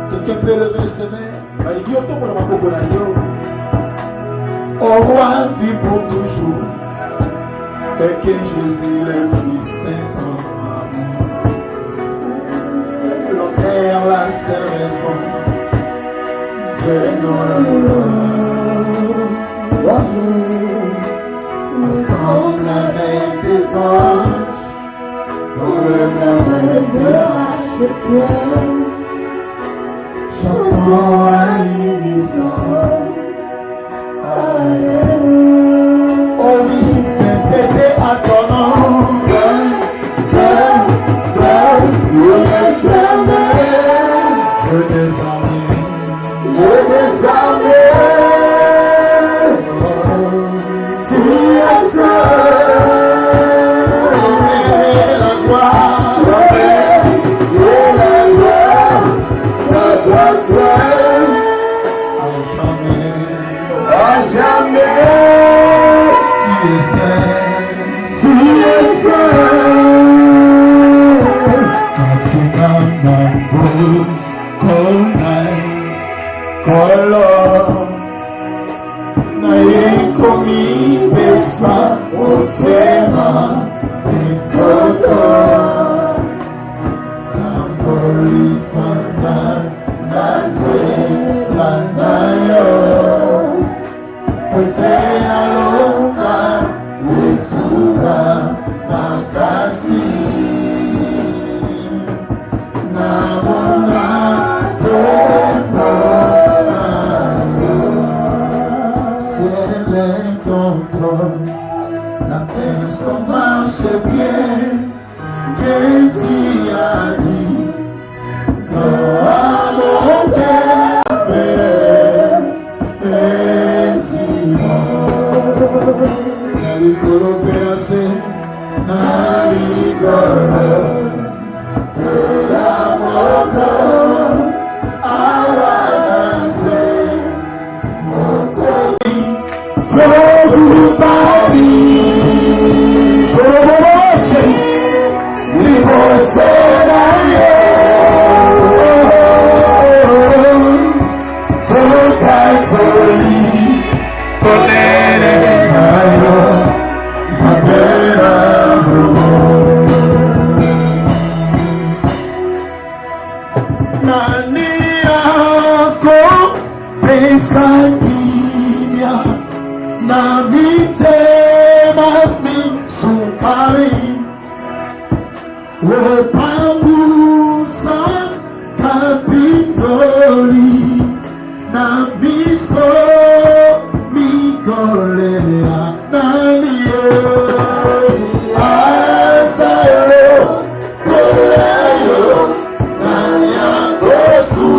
Quelqu'un peut lever ses mains. Au roi vit pour toujours. Et que Jésus le Fils est son amour. L'honneur, la seule raison. Dieu nous le ensemble avec des anges. Dans le merveille de racheter. Chantons à l'unisson. Alléluia. Oh oui, Saint-Tété à ton nom. Seul, Dieu l'éternel. Dieu des armées. Dieu des armées. Tu es seul. Et la gloire. Et la gloire. Ta gloire seule. À jamais. Tu es seul. Quand tu m'as beau, color, n'ayez commis pesa, osema, petoto, Samboli Santa, Naze, Lanayo, Potea Loka, Letuga, Nakasi, Namona, la personne marche bien, Jésus a dit, dans mon cœur, et Simon, Naligolo Péacé, Naligolo, de la moque, Awanase, mon colis, Zogu Babi, Jobose, Libose Naye, Zozai Zoli, Ponere Nayo, Isabela Rumo, Nania Ko, Pesangimia, Namite mami sukari Wopambusa kapitoli Namiso mikolea Naniyo Asayo Koleyo Nanyakosu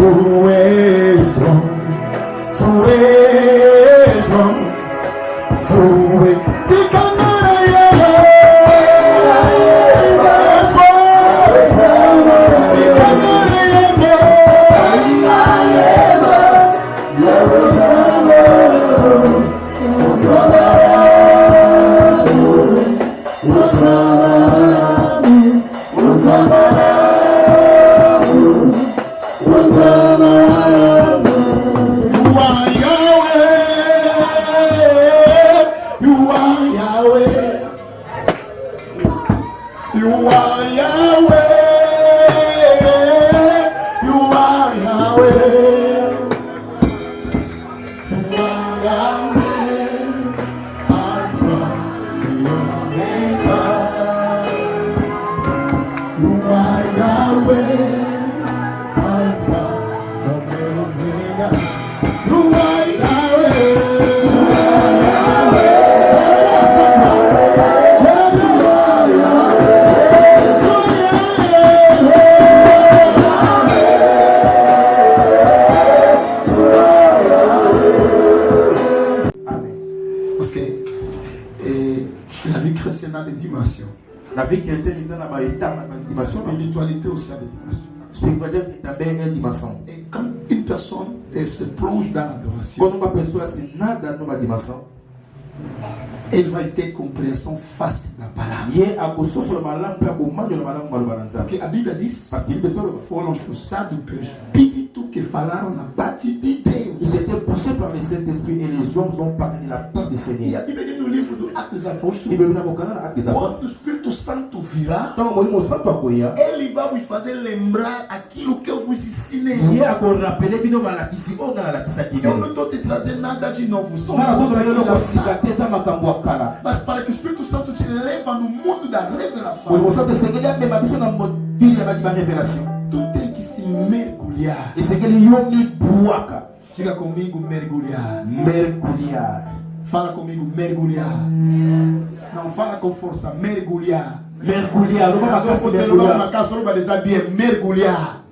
Tu és bom, La vie chrétienne est dans une dimension. Spiritualité aussi a des dimensions. Spiritualité est dans une dimension. Et quand une personne se plonge dans l'adoration, quand une personne se nade dans une dimension, elle va être compréhension facile de la parole. Porque a Bíblia diz, foram expulsados pelo Espírito que falaram na parte de Deus. Ils étaient poussés par le Saint-Esprit et les hommes ont parlé de la part du Seigneur. E a Bíblia diz no livro do Atos dos Apóstolos, quando o Espírito Santo virá, ele vai vos fazer lembrar aquilo que eu vos ensinei. Eu não estou te trazendo nada de novo, só mas para que o Espírito Santo te leve no mundo da revelação, tu tem que se mergulhar. Diga comigo, mergulhar. Mergulhar. Fala comigo, mergulhar. Não fala com força, mergulhar. Mergulhar. Mergulhar.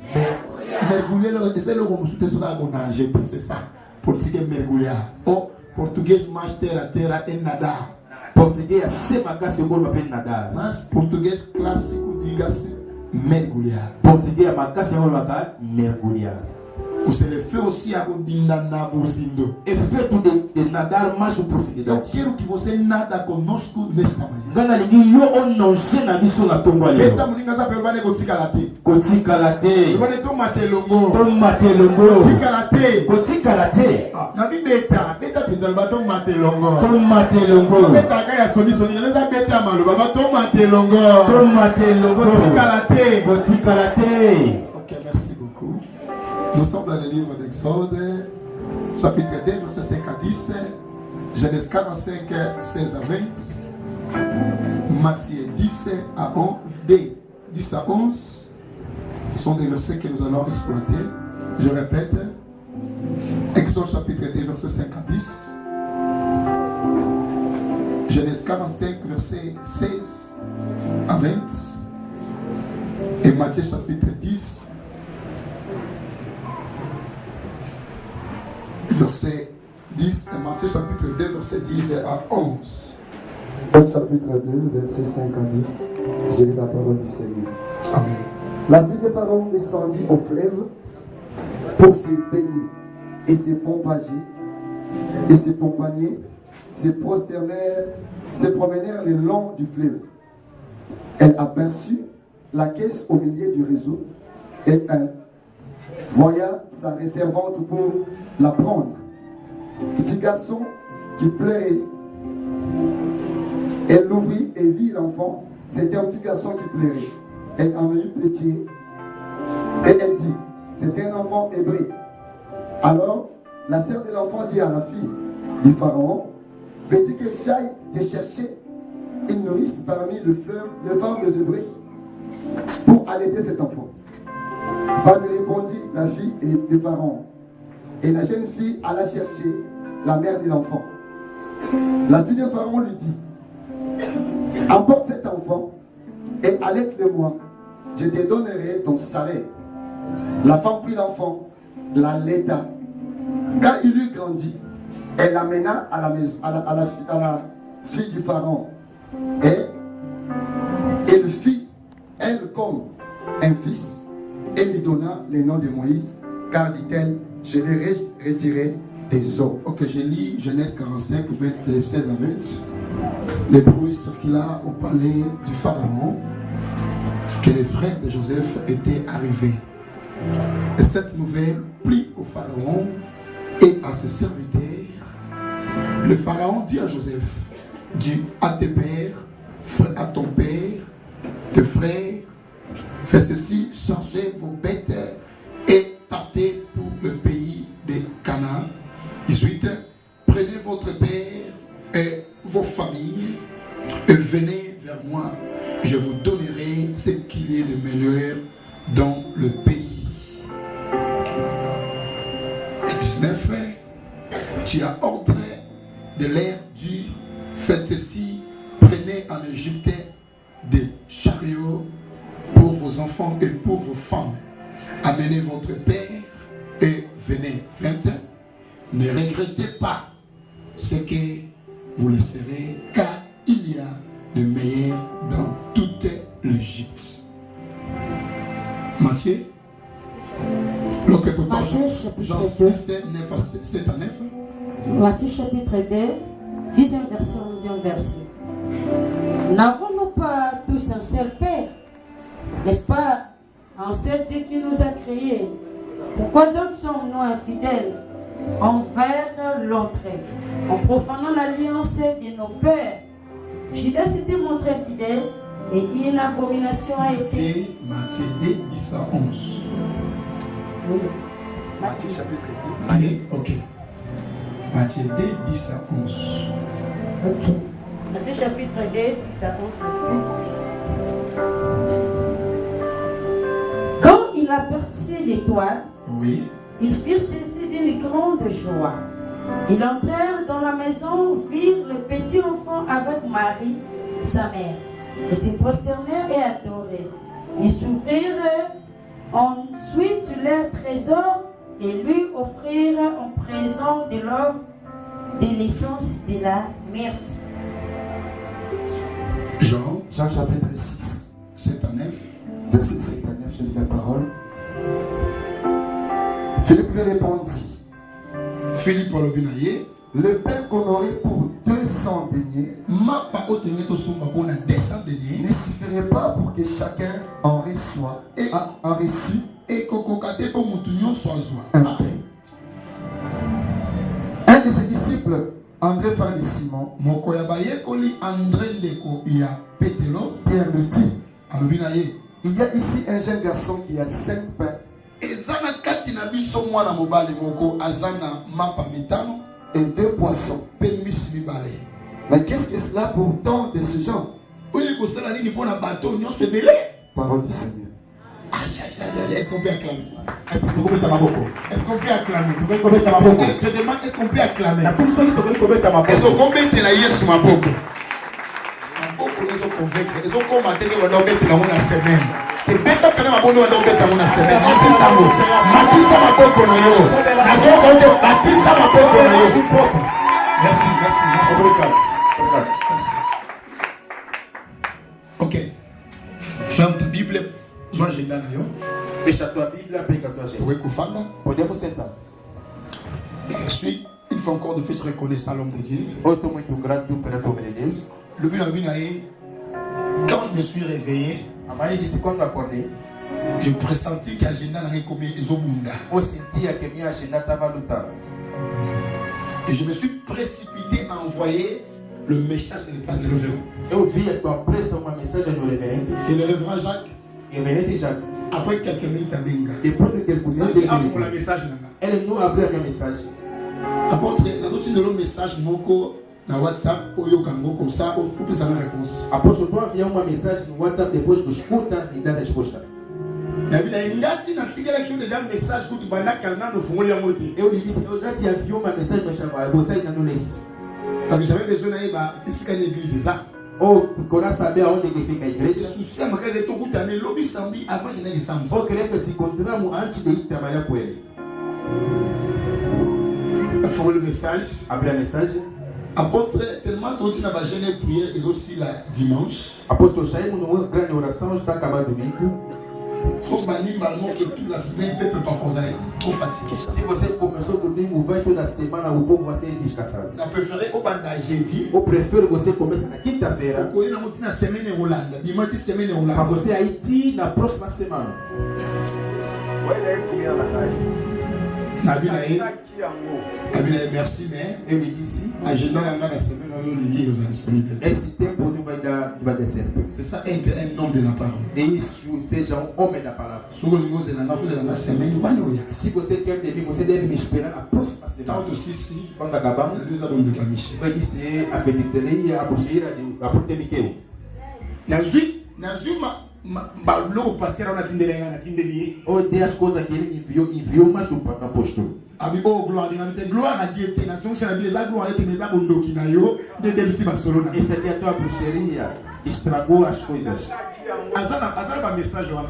Mergulhar, c'est le comme sous água na gente, c'est ça. Português mergulhar. Ou português mais terra é nadar. Português é macacé igual para nadar. Mas português clássico diga-se mergulhar. Português é macacé igual para mergulhar. Você le fait aussi a Buzindo. É feito de nadar mais com profundidade. Eu quero que você nada conosco nesta manhã. Gana ninguém eu não sei na missão na tumba ali. Beta muninga za pebane kotika late. Kotika late. Bone to matelongo. To matelongo. Kotika late. Kotika late. Na bi beta pinzal ba to matelongo. To matelongo. Beta ka ya soni leza beta malu ba to matelongo. To matelongo. Kotika late. Kotika late. OK, merci beaucoup. Nous sommes dans le livre d'Exode, chapitre 2, verset 5 à 10, Genèse 45, 16 à 20, Matthieu 10 à 11, 10 à 11, sont des versets que nous allons exploiter. Je répète, Exode chapitre 2, verset 5 à 10, Genèse 45, verset 16 à 20, et Matthieu chapitre 10, verset 10 et Matthieu chapitre 2, verset 10 à 11. Chapitre 2, verset 5 à 10. J'ai lu la parole du Seigneur. Amen. La fille de Pharaon descendit au fleuve pour se baigner, et ses compagnons se promenèrent le long du fleuve. Elle aperçut la caisse au milieu du réseau et un voya sa réservante pour la prendre. Petit garçon qui pleurait. Elle l'ouvrit et vit l'enfant. C'était un petit garçon qui pleurait. Elle en eut pitié et elle dit, c'est un enfant hébreu. Alors la sœur de l'enfant dit à la fille du Pharaon, veux-tu que j'aille te chercher une nourrice parmi les femmes des Hébreux pour allaiter cet enfant? Va lui répondit la fille de Pharaon. Et la jeune fille alla chercher la mère de l'enfant. La fille de Pharaon lui dit, emporte cet enfant et allaite-le-moi. Je te donnerai ton salaire. La femme prit l'enfant, l'allaita. Quand il eut grandi, elle l'amena à la maison, à la fille du Pharaon. Et elle fit, elle comme un fils, et lui donna le nom de Moïse, car dit-elle, je les retirerai des eaux. Ok, je lis Genèse 45, 16 à 20. Les bruits circula au palais du Pharaon que les frères de Joseph étaient arrivés. Et cette nouvelle plut au Pharaon et à ses serviteurs. Le Pharaon dit à Joseph, dis à tes pères, à ton père, tes frères, fais ceci, chargez vos bêtes et partez pour le pays de Canaan. 18. Prenez votre père et vos familles et venez vers moi. Je vous donnerai ce qu'il y a de meilleur dans le pays. Et 19. Tu as ordre de l'air dur. Faites ceci. Prenez en Égypte des chariots pour vos enfants et pour vos femmes. Amenez votre père et venez. 20. Ne regrettez pas ce que vous laisserez, car il y a de meilleur dans toute l'Égypte. Matthieu. Matthieu chapitre 2. 7 à 9. Matthieu chapitre 2, 10e verset, 11e verset. N'avons-nous pas tous un seul Père? N'est-ce pas un seul Dieu qui nous a créés? Pourquoi donc sommes-nous infidèles envers l'autre, en profanant l'alliance de nos pères? Judas s'était montré fidèle et une abomination a été. Matthieu 2, 10 à 11. Oui. Matthieu chapitre 2. Allez, ok. Matthieu 2, 10 à 11. Ok. Matthieu chapitre 2, 10 à 11, Quand il aperçut l'étoile, Oui. ils furent saisis d'une grande joie. Ils entrèrent dans la maison, virent le petit enfant avec Marie, sa mère, et se prosternèrent et adorèrent. Ils s'ouvrirent ensuite leur trésor et lui offrirent en présent de l'or de l'essence de la myrte. Jean Jean chapitre 6, 7 à 9. verset 7 à 9, je lis la parole. Philippe lui répondit, Philippe Olobinaye. le pain qu'on aurait pour 200 deniers Ma pa otenye to sumba bona 200 ne deniers. suffirait pas pour que chacun en reçoit en reçu Et kokokate po mutu nyonso azwa. un pain. Un de ses disciples, André frère de Simon, Moko ya bayekoli André ndeko ya Petelo. Pierre le dit, Olobinaye. il y a ici un jeune garçon qui a 5 pains Ezana kati na biso mwana mobali moko azana mapa mitano et 2 poissons. pe misi mibale. Mais qu'est-ce que cela pour tant de ce genre? Oyo kosala nini pona bato nyonso ebele? Parole du Seigneur. Aïe aïe aïe aïe, est-ce qu'on peut acclamer? Est-ce que tu peux mettre Est-ce qu'on peut acclamer? Je demande, est-ce qu'on peut acclamer? Est-ce qu'on peut mettre la Yesu maboko? Maboko les ont convaincre, ils ont commenté que on a mettre la mona semaine. Que beta pena mabono on a mettre la mona semaine. Matisa maboko na yo. Nazo konde batisa maboko na yo. Merci, merci, merci. Merci. Ok. Ferme ta Bible. Moi j'ai dans yo. Fecha a tua Bíblia, pega a tua gente. Pour kufanda. Podemos sentar. Je suis une fois encore de plus reconnaissant l'homme de Dieu. Hoje estou muito grato pelo nome de Deus. Le but quand je me suis réveillé, A Maria disse quando acordei, je pressentis qu'agenda n'avait comme Ezobunda. eu sentia que minha agenda estava lutando. Et je me suis précipité à envoyer le message sur le Père de révérend. Eu vi com pressa uma mensagem no reverente. Et le révérend Jacques, E o reverente Jacques, après quelques minutes, ça venga. depois de quelques Ça minutes, a pour le message. ele não abriu a minha mensagem. Apôtre, la route de le message, moko, na WhatsApp, Oyo Kango, comme ça, on peut savoir la réponse. Após eu enviar uma mensagem no WhatsApp, depois que escuta e dá a resposta. La Bible a ingasi na tigela qui ont déjà un message que tu bandas carnan no fongoli ya moti. Eu lhe disse, eu já te enviou uma mensagem, mas você ainda não lê isso. Parce que j'avais besoin d'aller ici qu'à l'église, c'est ça. Ou procurar saber aonde que fica a Je igreja. suis soucié à ma casa de tout coup année, lobby samedi avant de naître samedi. Ou querer que se encontramos antes de ir trabalhar com ele. Il faut le message. Abrir a mensagem. Apôtre, tellement que tu n'as jamais prié et aussi la dimanche. Após eu saímos numa grande oração, está acabando domingo. Faut minimalement que toute la semaine, le peuple pas trop fatigué. Si você começou domingo, vai toda semana, o povo vai ser descansado. On a préféré au banda jeudi. Eu prefiro você começar na quinta-feira. On a na semaine en Hollande. Dimanche semaine en Para Hollande. você aí ir na próxima semana. Abinaï, merci, mais Eu lhe disse, agenda la semaine, on est disponible. esse tempo não vai dar certo. C'est ça, un homme de la parole. E isso seja homem da palavra. Sur le niveau de la semaine, Se você quer de mim, você deve me esperar na próxima semana. tant aussi si, Quando on acabamos, a 2 albums de Kamiché. eu disse a feiticeria, a bruxeira, a Portemiqueu. Nazui, balou pasteur on a tindeli. Ou tem as coisas que ele enviou mais do apóstolo. Abibo gloire à Dieu, nation c'est la bieza gloire était mes abondoki na yo, de demsi basolo na. Essa é a tua bruxeria, estragou as coisas. Azana ba message wana.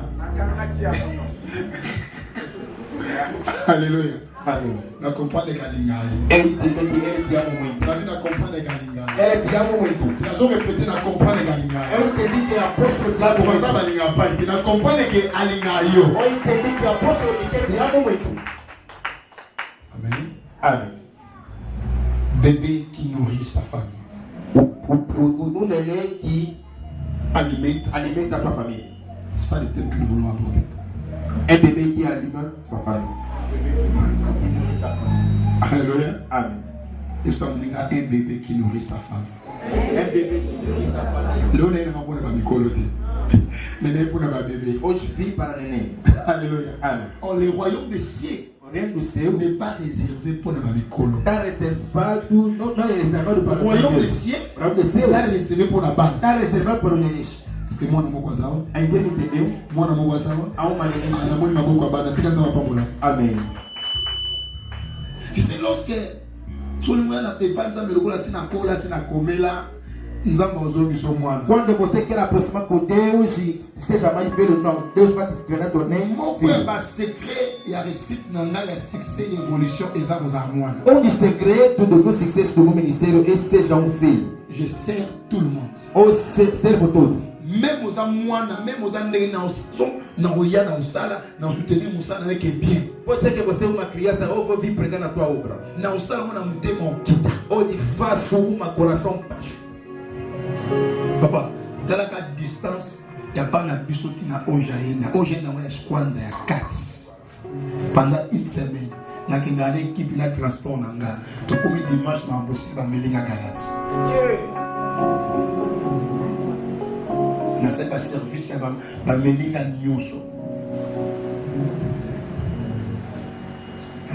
Alléluia. Amém. Na comprendre galingai. Ele te ama muito. Na vida comprendre galingai. Ele te ama muito. Tu as répété na comprendre galingai. Eu entendi que o apóstolo te ama Pour muito. ça balinga pa, tu na comprendre que alingai yo. Eu entendi que o apóstolo te ama muito. Amen. Amém. Bébé qui nourrit sa famille. O neném que alimenta a sua família. C'est ça le thème que nous voulons aborder. Un bébé qui alimente sua famille. Alléluia. Amém. Et ça, on a un bébé qui nourrit sa femme. Un bébé qui nourrit sa famille. Là, on a un bébé qui nourrit sa bébé. Hoje vi para neném. Alléluia. Amém. Oh, le royaume des cieux O reino do céu n'est pas réservé pour les bébés. está reservado, não é reservado Le para o royaume des bebê. cieux O reino do céu est réservé pour la bande. está reservado para o neném. Parce que moi, je suis un peu Alguém entendeu? moi, je suis un peu Há uma neném. je suis un peu bande. C'est quand ça va pas là. Amém. Tu sais, lorsque sur le moyen de la panza, mais le gars, c'est na cola, c'est na comela, nous avons besoin de son moine. Quando você quer aproximar com Deus e seja mais velho, não, Deus vai te tornar neném. Mon frère, le secret, il y a réussite, il y a succès, évolution, et ça vous a moine. Onde o segredo do meu sucesso do meu ministério é seja filho. Je sers tout le monde. Ou servo todos. Même aux amoines, même aux années, na usala, na soutenir musala avec bien. Pode ser que você é uma criança ou vou vir pregar na tua obra. Na usala, on a monté mon kita. Ou de faço uma coração baixo. Papa, dans la distance, il n'y a pas de bisoti na Ojaïna. Ojaïna, on a kwanza ya 4. Pendant une semaine, na kingane équipe na transport nanga. To comme dimanche na mbosi ba melinga galati. Na c'est pas service ya ba melinga nyoso.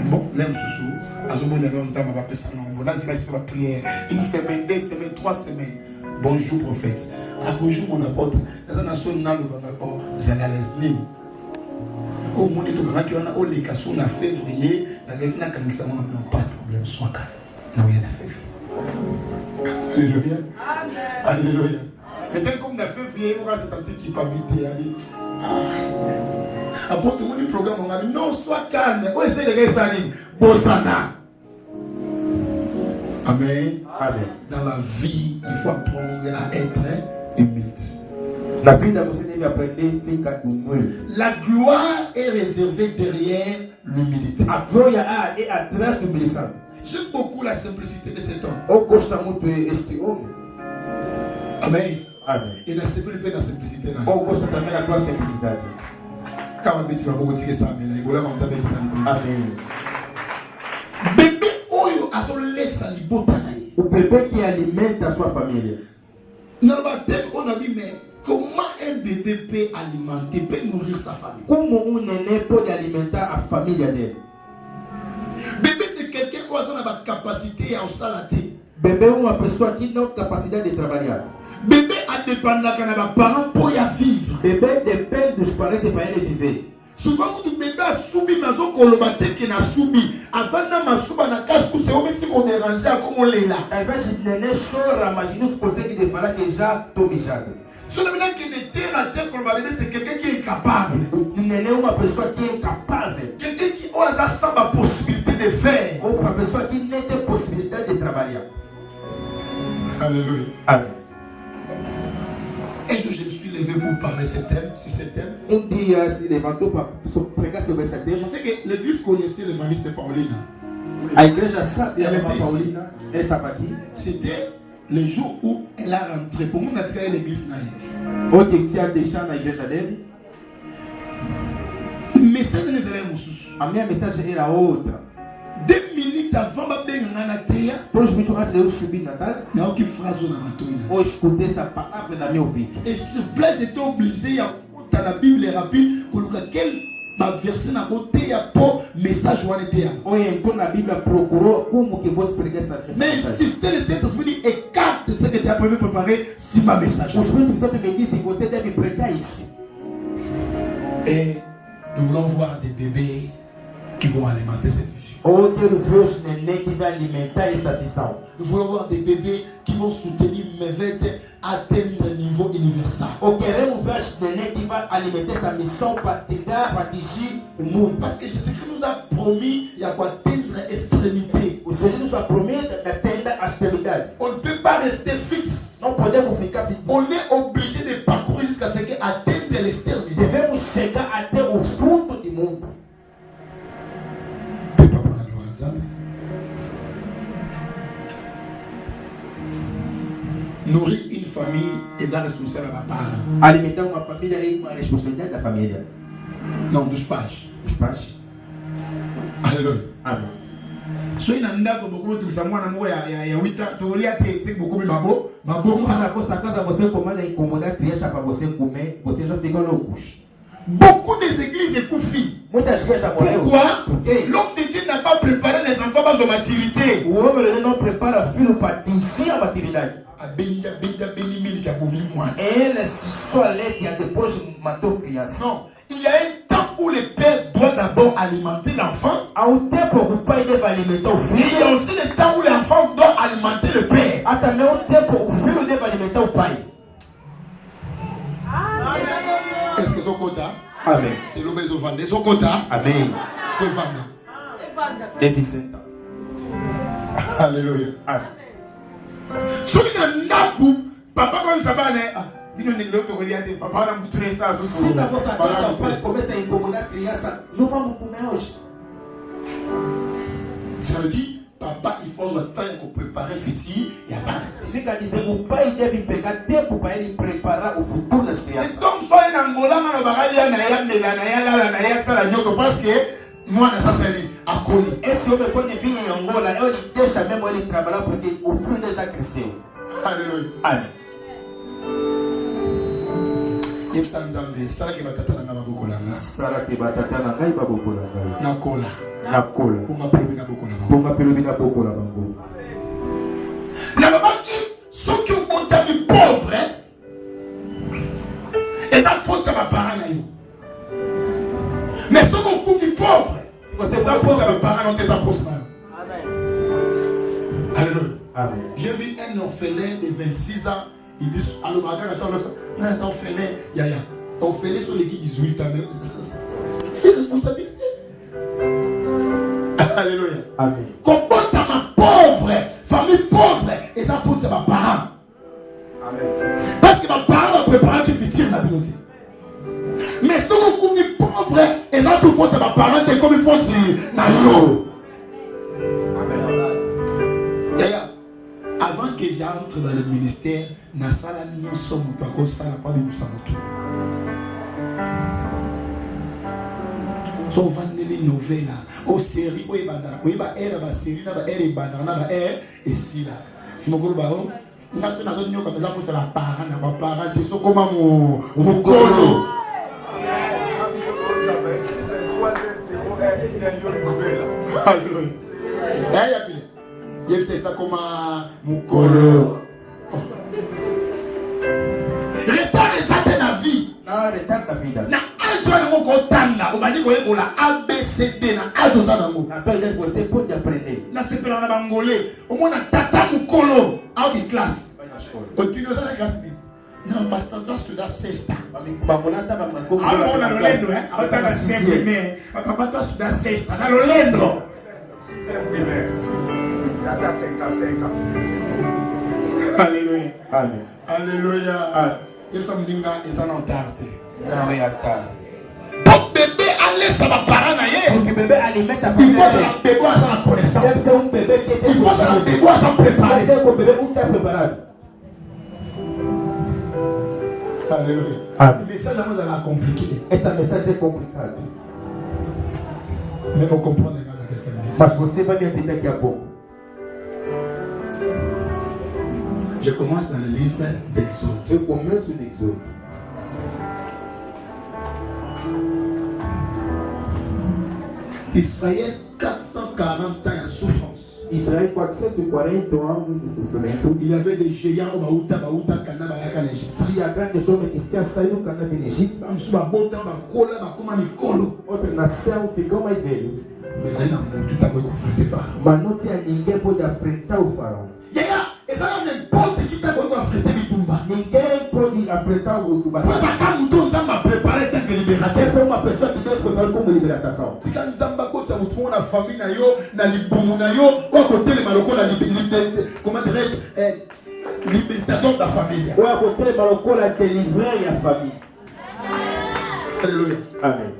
Bon, l'aime sous azomona nzamba ba pesa nombo. Na c'est la prière. Une semaine, 2 semaines, 3 semaines. Bonjour prophète. Ah, bonjour mon apôtre. Dans un nation na le baba oh, j'allais à l'eslim. Oh mon état quand tu as les cas sur la février, la réfina comme ça non pas de problème soit calme. Non, il y a la février. Alléluia. Amen. Alléluia. Et tel comme la février, on va se sentir qui pas habiter aller. Apôtre mon programme on a dit non, sois calme. On essaie de rester à Bossana. Amen. Amen. Dans la vie, il faut apprendre à être humble. Na vida você deve aprender a ficar humilde. La gloire est réservée derrière l'humilité. A glória é atrás do humilhação. J'aime beaucoup la simplicité de cet homme. Eu gosto muito deste homem. Amen. Amen. Et la simplicité. Eu gosto também da tua simplicidade. Quand on dit que tu ça, mais il va monter avec Amen. Bébé oyo azolesa libota na ye. O bebê que alimenta a sua família. Dans le baptême, on a dit mais comment un bébé peut alimenter, peut nourrir sa famille? Como neném pode alimentar a família dele? Bébé c'est quelqu'un qui a la capacité à salater. Bebê é uma pessoa que não tem capacidade de trabalhar. Bébé a dépendant de parents pour y vivre. Bebê depende dos parentes para ele viver. Souvent quand bébé a subi mazo kolobate que na subi avant na masuba na cache que c'est au même si on dérange comme on l'est là. Ao invés de neném chora, imagina tu consegue te falar que já estou mijado. Sur le maintenant qui est terre à terre kolobate c'est quelqu'un qui est incapable. O neném é uma pessoa que é incapaz. Quelqu'un qui a sa possibilité de faire. Ou uma pessoa que nem tem possibilidade de trabalhar. Alléluia. Amen. Un jour je me suis levé vous parler ce thème, si c'est thème. dia, se levantou para pregar sobre esse Je tema. sais que l'église connaissait l'évangéliste Pauline. A igreja sabe, a Ela irmã disse. Paulina, ele estava aqui. C'était le jour où elle a rentré. Pour moi, on a tiré l'église. Onde ele tinha deixado na igreja dele. Mais c'est de nous. A minha mensagem era outra. 2 minutes avant de faire 2 minutos antes de eu subir Natal, il y a une phrase dans la matonne. eu escutei essa palavra na meu ouvido. Et sur place, j'étais obligé, dans la Bible rapide, quel verset na côté pour message ou Ou então na Bíblia procurou como que fosse pregar essa mais mensagem. si c'était le Saint-Esprit écarte ce que tu as prévu préparer sur ma message. O Espírito Santo me disse que você deve pregar isso. Et nous voulons voir des bébés qui vont alimenter cette vision. Ou quero ver os neném que vai alimentar essa visão. Nous voulons voir des bébés qui vont soutenir Mevete à atteindre un niveau universal. Ou queremos ver os neném que vai alimentar essa missão para tentar atingir o mundo. Parce que Jésus-Christ nous a promis il y a quoi atteindre l'extrémité. O Senhor nos promete de atender a extremidade. On ne peut pas rester fixe. Não podemos ficar fitos. On est obligé de parcourir jusqu'à ce que atteindre l'extrémité. Devemos chegar até o fundo do mundo. Nourrir une famille est la responsabilité de parents. Alimentar uma família é uma responsabilidade da família. Non, 12 pages. Os pais. Alléluia. Amém. So ina ndako beaucoup de mwana mwa ya 8 ans tolia te c'est beaucoup mabo Se na vossa casa você comanda incomodar a criança para você comer, você já fica loucos. Beaucoup des églises écoufient. Muitas igrejas morreram. Pourquoi? Porque L'homme de Dieu n'a pas préparé les enfants à la maturité. o homem de Deus não prepara filho para atingir a maturidade. Ele se só alegre depois matou a criança. Non, il y a un temps où le père doit d'abord alimenter l'enfant. Há tempo que o pai deve alimentar o Il y filho. a aussi le temps où l'enfant doit alimenter le père. Há também tempo que o filho deve alimentar o pai. Est-ce que c'est quota? Amém. Et l'homme est au vent. C'est quota? Amém. C'est vent. Deve sentar. Alléluia. Amém. Ce qui est naku, papa quand il s'abonne, il ne nous l'autre relié, papa n'a montré ça. Se na vossa casa o pai começa a incomodar a criança, não vamos comer hoje. Ça veut dire, papa, il faut le temps pour préparer le futur. Il y a pas de Fica dizendo o pai deve pegar tempo para ele preparar o futuro das crianças. c'est comme ça, il y a un Angola, il y a un Bagalia, il y a parce que moi, ça c'est à Koli. Esse homem quando vinha em Angola, ele deixa mesmo ele trabalhar porque o filho dele já cresceu. Alléluia. Amém. Il y a un Zambé, ça qui va t'attendre à Babokolanga. Sara ke batata na ngai babokola ngai. Nakola. Nakola. Pour m'appeler Nabokola. Bonga pelobi na bokola bango. Nababaki, ceux qui ont été pauvres, et ça faute à ma parole. Mais ceux qui ont été pauvres, c'est ça faute à ma parole, on te s'approche. Alléluia. Amen. J'ai vu un orphelin de 26 ans. Il dit, alors, attends, non, c'est orphelin, yaya. Orphelin sur l'équipe 18 ans. C'est responsabilité. Alléluia. Amen. Comment t'as ma pauvre, famille pauvre, et ça faute, c'est ma parent. Amen. Parce que ma parent va préparer le futur de la communauté. Mais si vous couvrez pauvre, et ça faute, c'est ma parent, c'est comme il faut dire, naïo. D'ailleurs, avant que j'entre dans le ministère, na sala nous sommes pas comme ça, pas de nous sommes. So vandeli novela, o série, o ibanda, o iba era ba série na ba era ibanda na ba et si là. Si mon gros bao, na so na zo nyoka mais ça faut c'est la parent na ba parent te so koma mo kolo. Alléluia. Ya pile. Yep c'est ça comme mukolo. Retard exact na vie. Na retard da vida. Na ajo na moko tanda, obani ko ebola ABCD na ajo za nango. Na toi deve você pode aprender. Na sepela na bangolais, au moins na tata mukolo, out de classe. Vai na escola. Continue ça la classe. Non, pasteur, toi tu dois sexta. Bambolata ba como Ah, on a l'olendo, hein. On t'a primaire. Papa, toi tu dois sexta. Na l'olendo. 6e primaire. Tata 5 ans. Alléluia. Amen. Alléluia. Il s'en minga et ça n'entarte. Pour bébé aller ça va parler naïe. Pour que bébé aller mettre ta famille. Il faut que le bébé a sa connaissance. C'est un bébé qui était. Il faut que le bébé a sa préparé. C'est un bébé où tu es préparé. Alléluia. Amen. Le message nous a compliqué. Et ce message est compliqué. Mais on comprend les gars dans quelques minutes. Parce que c'est pas bien dit qu'il y a beaucoup. Je commence dans le livre d'Exode. Je commence sur l'Exode. Israël 440 ans de souffrance. Israël 440 ans de souffrance. Il y avait des géants au Baouta, Kana, Bayaka, l'Égypte. S'il y a plein de choses, mais qu'est-ce qu'il y a ça, nous, quand on est en Égypte? Autre nation, fait comme il veut. Mais il y a un monde qui est pharaon. Maintenant, il y a un lien pour affronter au pharaon. Il y a n'importe qui t'a affronté Bitumba. Ninguém pode enfrentar o Tumba. Pois a Camuton Zamba préparé tant que libérateur. Essa é uma pessoa que Deus preparou como libertação. Si quand Zamba côté ça vous trouve na famille na yo, na libomu na yo, ou à côté les malocos la comment dirais-je, libertateur de la famille. Ou à côté les malocos la délivrer la famille. Alléluia. Amen.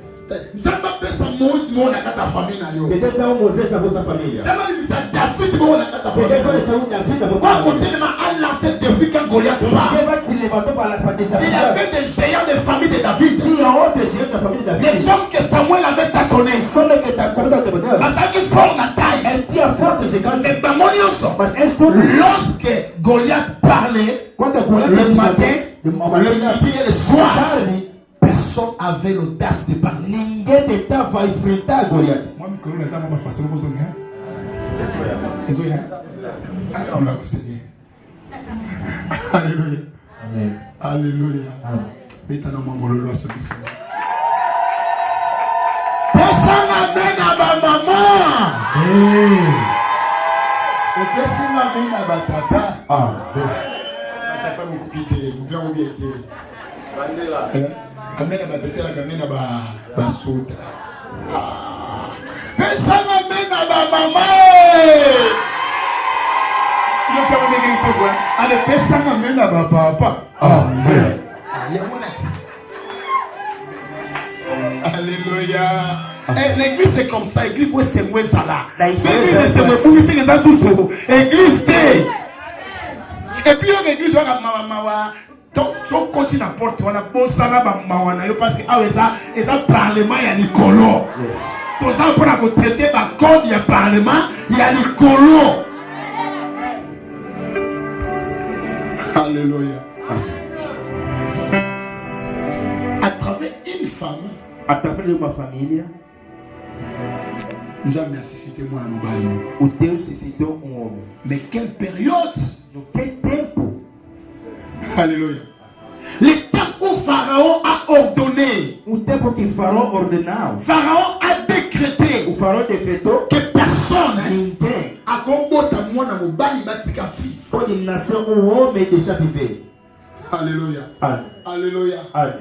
Zamba pesa Moïse mo na kata famille na yo. Peut-être dans Moïse dans votre famille. Zamba ni bisa David mo na kata famille. Peut-être que c'est David dans votre famille. Ou à côté a lancé défi quand Goliath part. Dieu va se levanter par la famille. Il y avait des géants de famille de David. Il y a autre géant de la famille de David. Les hommes que Samuel avait tâtonné. Somme que t'as connu dans tes bonheurs. Parce qu'ils font la taille. Elle dit à forte gigante. Mais lorsque Goliath parlait, le matin, le midi et le soir, personne n'avait l'audace de parler. Ninguém tentava enfrentar Goliath. Moi, je connais ça, ma façon de vous dire. On l'a enseigné. Alléluia. Amen. Alléluia. Amen. Mettez dans mon lolo à ce mission. Personne n'amène à ma maman. Et personne n'amène à ma tata. Amen. Ma tata m'a quitté. Vous bien été. Amène à ma tata, amène à ma soda. Personne n'amène à ma maman. Il y a pas de vérité quoi. Allez, personne n'amène à ma papa. Amen. Il y a mon accès. Alléluia. L'église c'est comme ça. L'église c'est moi ça là. L'église c'est moi pour c'est ça sous l'église c'est. Et puis l'église va mawa. Donc on continue à porter on a bon ça là mawa na yo parce que ah ça et ça parlement il y a Nicolo. Tout ça pour la traiter par code il y a parlement il y a Nicolo. Alléluia. À travers une femme, à travers ma famille, nous avons suscité moi à nous balayer. O Deus suscitou homem. Mais quelle période? No que tempo? Alléluia. Le temps où Pharaon a ordonné. O tempo que Faraó ordenou. Pharaon a décrété. O Faraó decretou que personne ninguém a combota moi na mobali batika fi. pode nascer homem e deixar viver. Alléluia. Amen. Alléluia. Amen.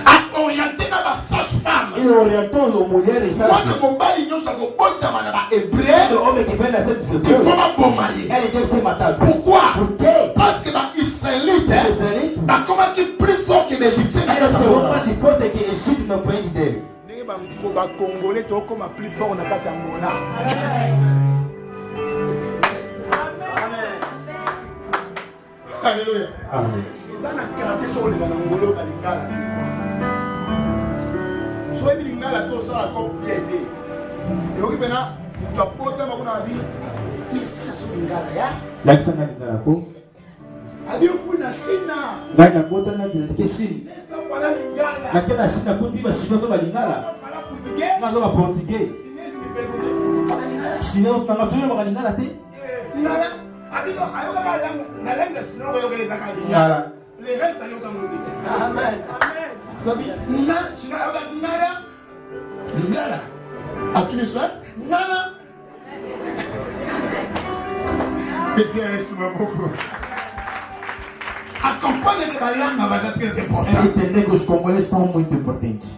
A orienté na ba sage-femme. Il orientou as mulheres moi na mobali nyosa ko bota mana ba hébreu. Le homme qui vient nascer de ce Il faut pas bon marier. Elle doit se mater. Pourquoi? Pourquoi? Parce que les Israélites, comment qui est plus fort que l'Égyptien? Elle est plus forte que l'Égypte dans le pays d'elle. Les Congolais sont plus forts dans la Mona. Alléluia. Amen. Ils ont un quartier sur les Ngolo Balingala. Soit Balingala, tout ça a comme piété. Et oui, maintenant, tu as porté ma vie. Mais c'est la Balingala. L'Alexandre Nicarako. Ali fui na China. Gana bota na ke Chine. Nesta fala Lingala. Na ke na China kuti ba Chine zo balingala. Fala português. Na zo ba portugais. Chinês me perguntou. Chine na zo ba balingala te. Nada. Abito ayo ka na lenga sino ko yoga ezaka Ngala. Le reste ayo ka moti. Amen. Amen. Gabi, nada, china ayo nada. Ngala. Akini swa? Nada. Mettez sur ma bouche. Acompanhe de la langue, mas é très important. Elle entendait que os congolais são muito importantes.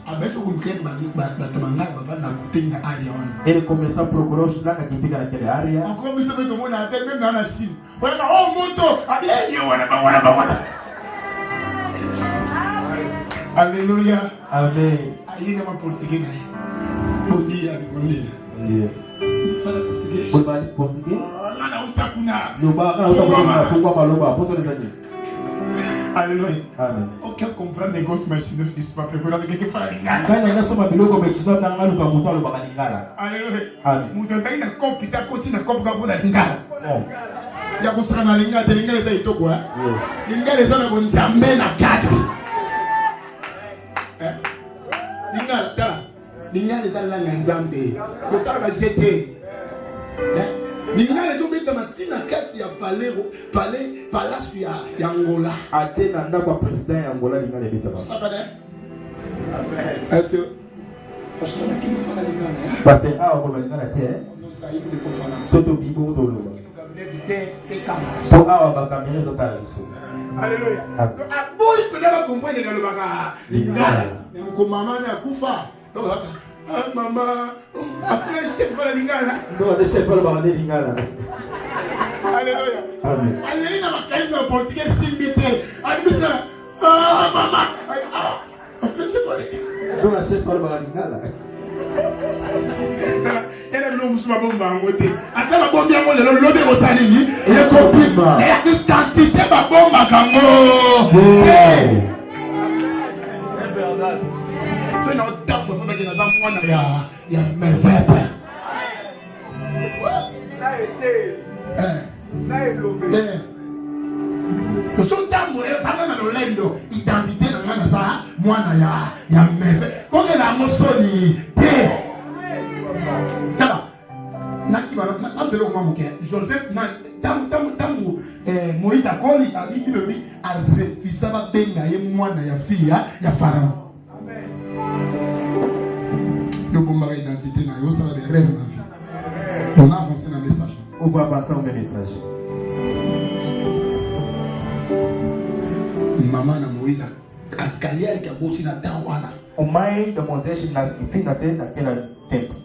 Ele começou a procurar os langas que ficam naquela área. Alléluia. Amen. Aïe, n'a pas portugais. Bon dia, bon dia. Bon dia. Il faut la portugais. Vous parlez portugais? Alléluia. Amen. Aucun comprend les gosses, mais je ne dis pas préparé avec quelqu'un. Quand on a somme biloko mais tu dois dans la luka muto le bakalingala. Alléluia. Amen. Mutazai na kopi ta koti na kopi kapo na lingala. Ya kusaka na lingala, te lingala za itoko ha. Yes. Lingala za na bonzambe na kati. Lingala tala. Lingala za la nzambe. Kusaka ba jeté. Lingala zo beta matina kati ya palais palace ya Angola. Ate na ndako président ya Angola lingala beta ba. Ça va bien? Est-ce que parce que la kilo fala lingala. Parce que on va lingala te. Non ça il ne peut pas. Soto bibo do lo. So awa ba caméra zo tala biso. Alléluia. Aboyi peut-être pas comprendre le baka lingala. Ko mama na kufa. Ah maman, afuna chef fala lingala. Non, de chef fala ba lingala. Alléluia. Amen. Alléluia na kaisa portugais simbité. Admisa. Ah maman. Afuna chef fala lingala. So la chef fala ba lingala. Elle est l'homme sur ma bombe en côté. Attends, ma bombe, il y a l'homme au salini. Il y a compris. Il y a identité, ma bombe à Kango. Tu es dans le temps pour faire des enfants. Il y a mes verbes. Le son tambour, ça va dans le lendo. Identité, dans le ça, moi, il y a mes verbes. Quand il y a un soni, Joseph Moïse a collé a refusé de benga moi na fille ya Pharaon. Le combat identité na yo ça va des rêves na vie. On a avancé dans le message. On va avancer dans le message. Maman na Moïse a calé avec aboti na tawana. Au mai de Moïse na fin dans quel temple.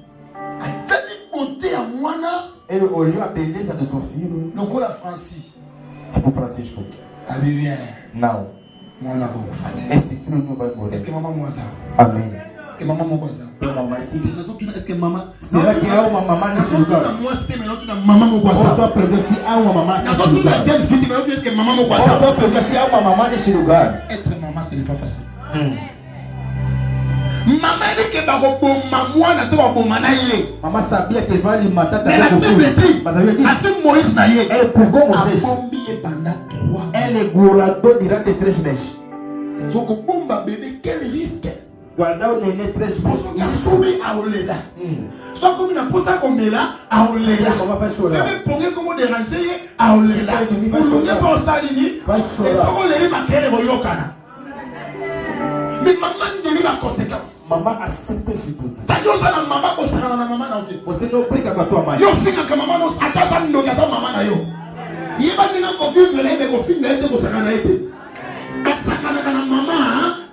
À Moana, et au lieu appelé ça de son fils. donc la Francie. C'est pour Francisco. Abirien. Non. Moana va vous faire. Et c'est fini nous va mourir. Est-ce que maman moi ça? Amen. Est-ce que maman moi ça? Et maman dit. Est-ce que maman? C'est là qu'il y a une maman de Sugar. Moi c'était maintenant tu as maman moi ça. On doit prévenir si a une maman de Sugar. Jeune fille maintenant tu est-ce que maman moi ça? On doit prévenir si a une maman de Sugar. Être maman ce n'est pas facile. Maman dit que maman n'a pas bon manaïe. Maman sabia que va lui mater mais la Bible dit avec Moïse naïe. Elle pour Moïse. Pendant 3 ans. Elle est gourado durant 13 mèches. So ko bomba bébé quel risque? Guarda o nenê 13 mèches. Parce que soubi a olela. So comme na posa komela a olela. Maman va chorer. Bébé pongé comme déranger a olela. Vous ne pas salini. Va chorer. Et so les makele boyokana. Mais maman donne la conséquence. Maman accepte ce tout. Tadio ça na maman ko sala na maman na oké. Você não brinca com a tua mãe. Yo fica com maman nos atasa ndoka sa maman na yo. Yeba dina ko vivre les ko fin na ko sala na été. Kasaka na maman.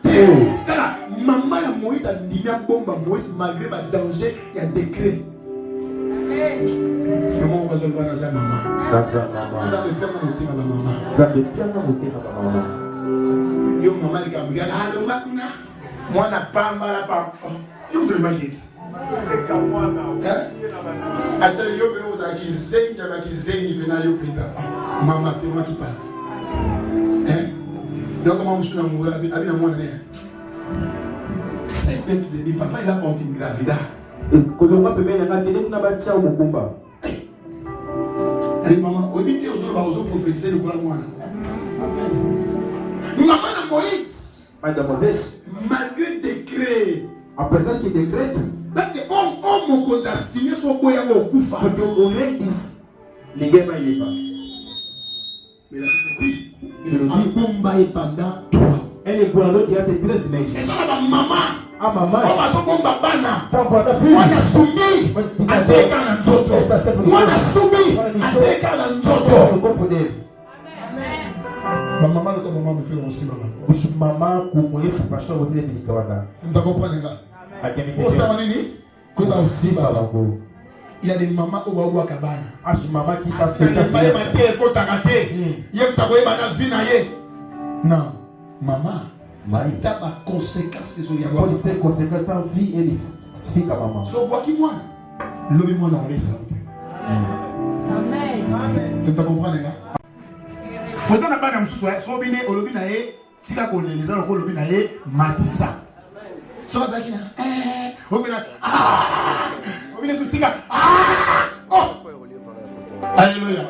Tala maman ya Moïse a ndimia bomba Moïse malgré le danger il y a décret. C'est comment on va se voir dans sa maman. Dans sa maman. Ça me bien monter ma maman. Ça me bien monter ma maman. Yo maman li kambiga alo makuna. Mwana pamba la papa. Yo de mageti. Attends, yo beno za kizengi ba kizengi bena yo pita. Maman c'est moi qui parle. Hein? Donc comment monsieur na mourir abi na mwana né. C'est peine de vie papa il a porté une gravida. Kolonga pembeni na tele kuna bacha mukumba. Allez maman, obité aux autres prophétiser le kola mwana. Maman na Moïse. Mademoiselle. Malgré décret. À présent qu'il décrète. Parce que on mon compte signé son boya au kufa. Parce que au rey dit, les gars il est pas. Mais la dit, un combat pendant 3 ans. Elle est pour l'autre qui a été 13 mèches. Et ça va maman. Ah maman. On va se bomba bana. Tant pour ta fille. On a soumis. A teka na nzoto. On a soumis. A teka na nzoto. Vous comprenez? Ma maman notre maman me fait aussi maman. Ushi maman kumwesa pastor vous êtes nikawanda. C'est me comprendre là. Akemite. Pour ça on est ni que ta aussi maman. Il y a des mamans au Wawa Kabana. Ah, je maman qui passe peut être pas maté ko takate. Yem ta ko ba na vie na ye. Non, maman T'as ma conséquence sur Pour les conséquences ta vie et les filles à maman. So quoi qui moi? L'homme moi dans les santé. Amen. C'est pas comprendre les gars. Pour ça n'a pas de souci. So bien au lobby naé, si ka ko les gens au lobby naé matissa. So ça qui na au bien au bien sur tika oh. Alléluia.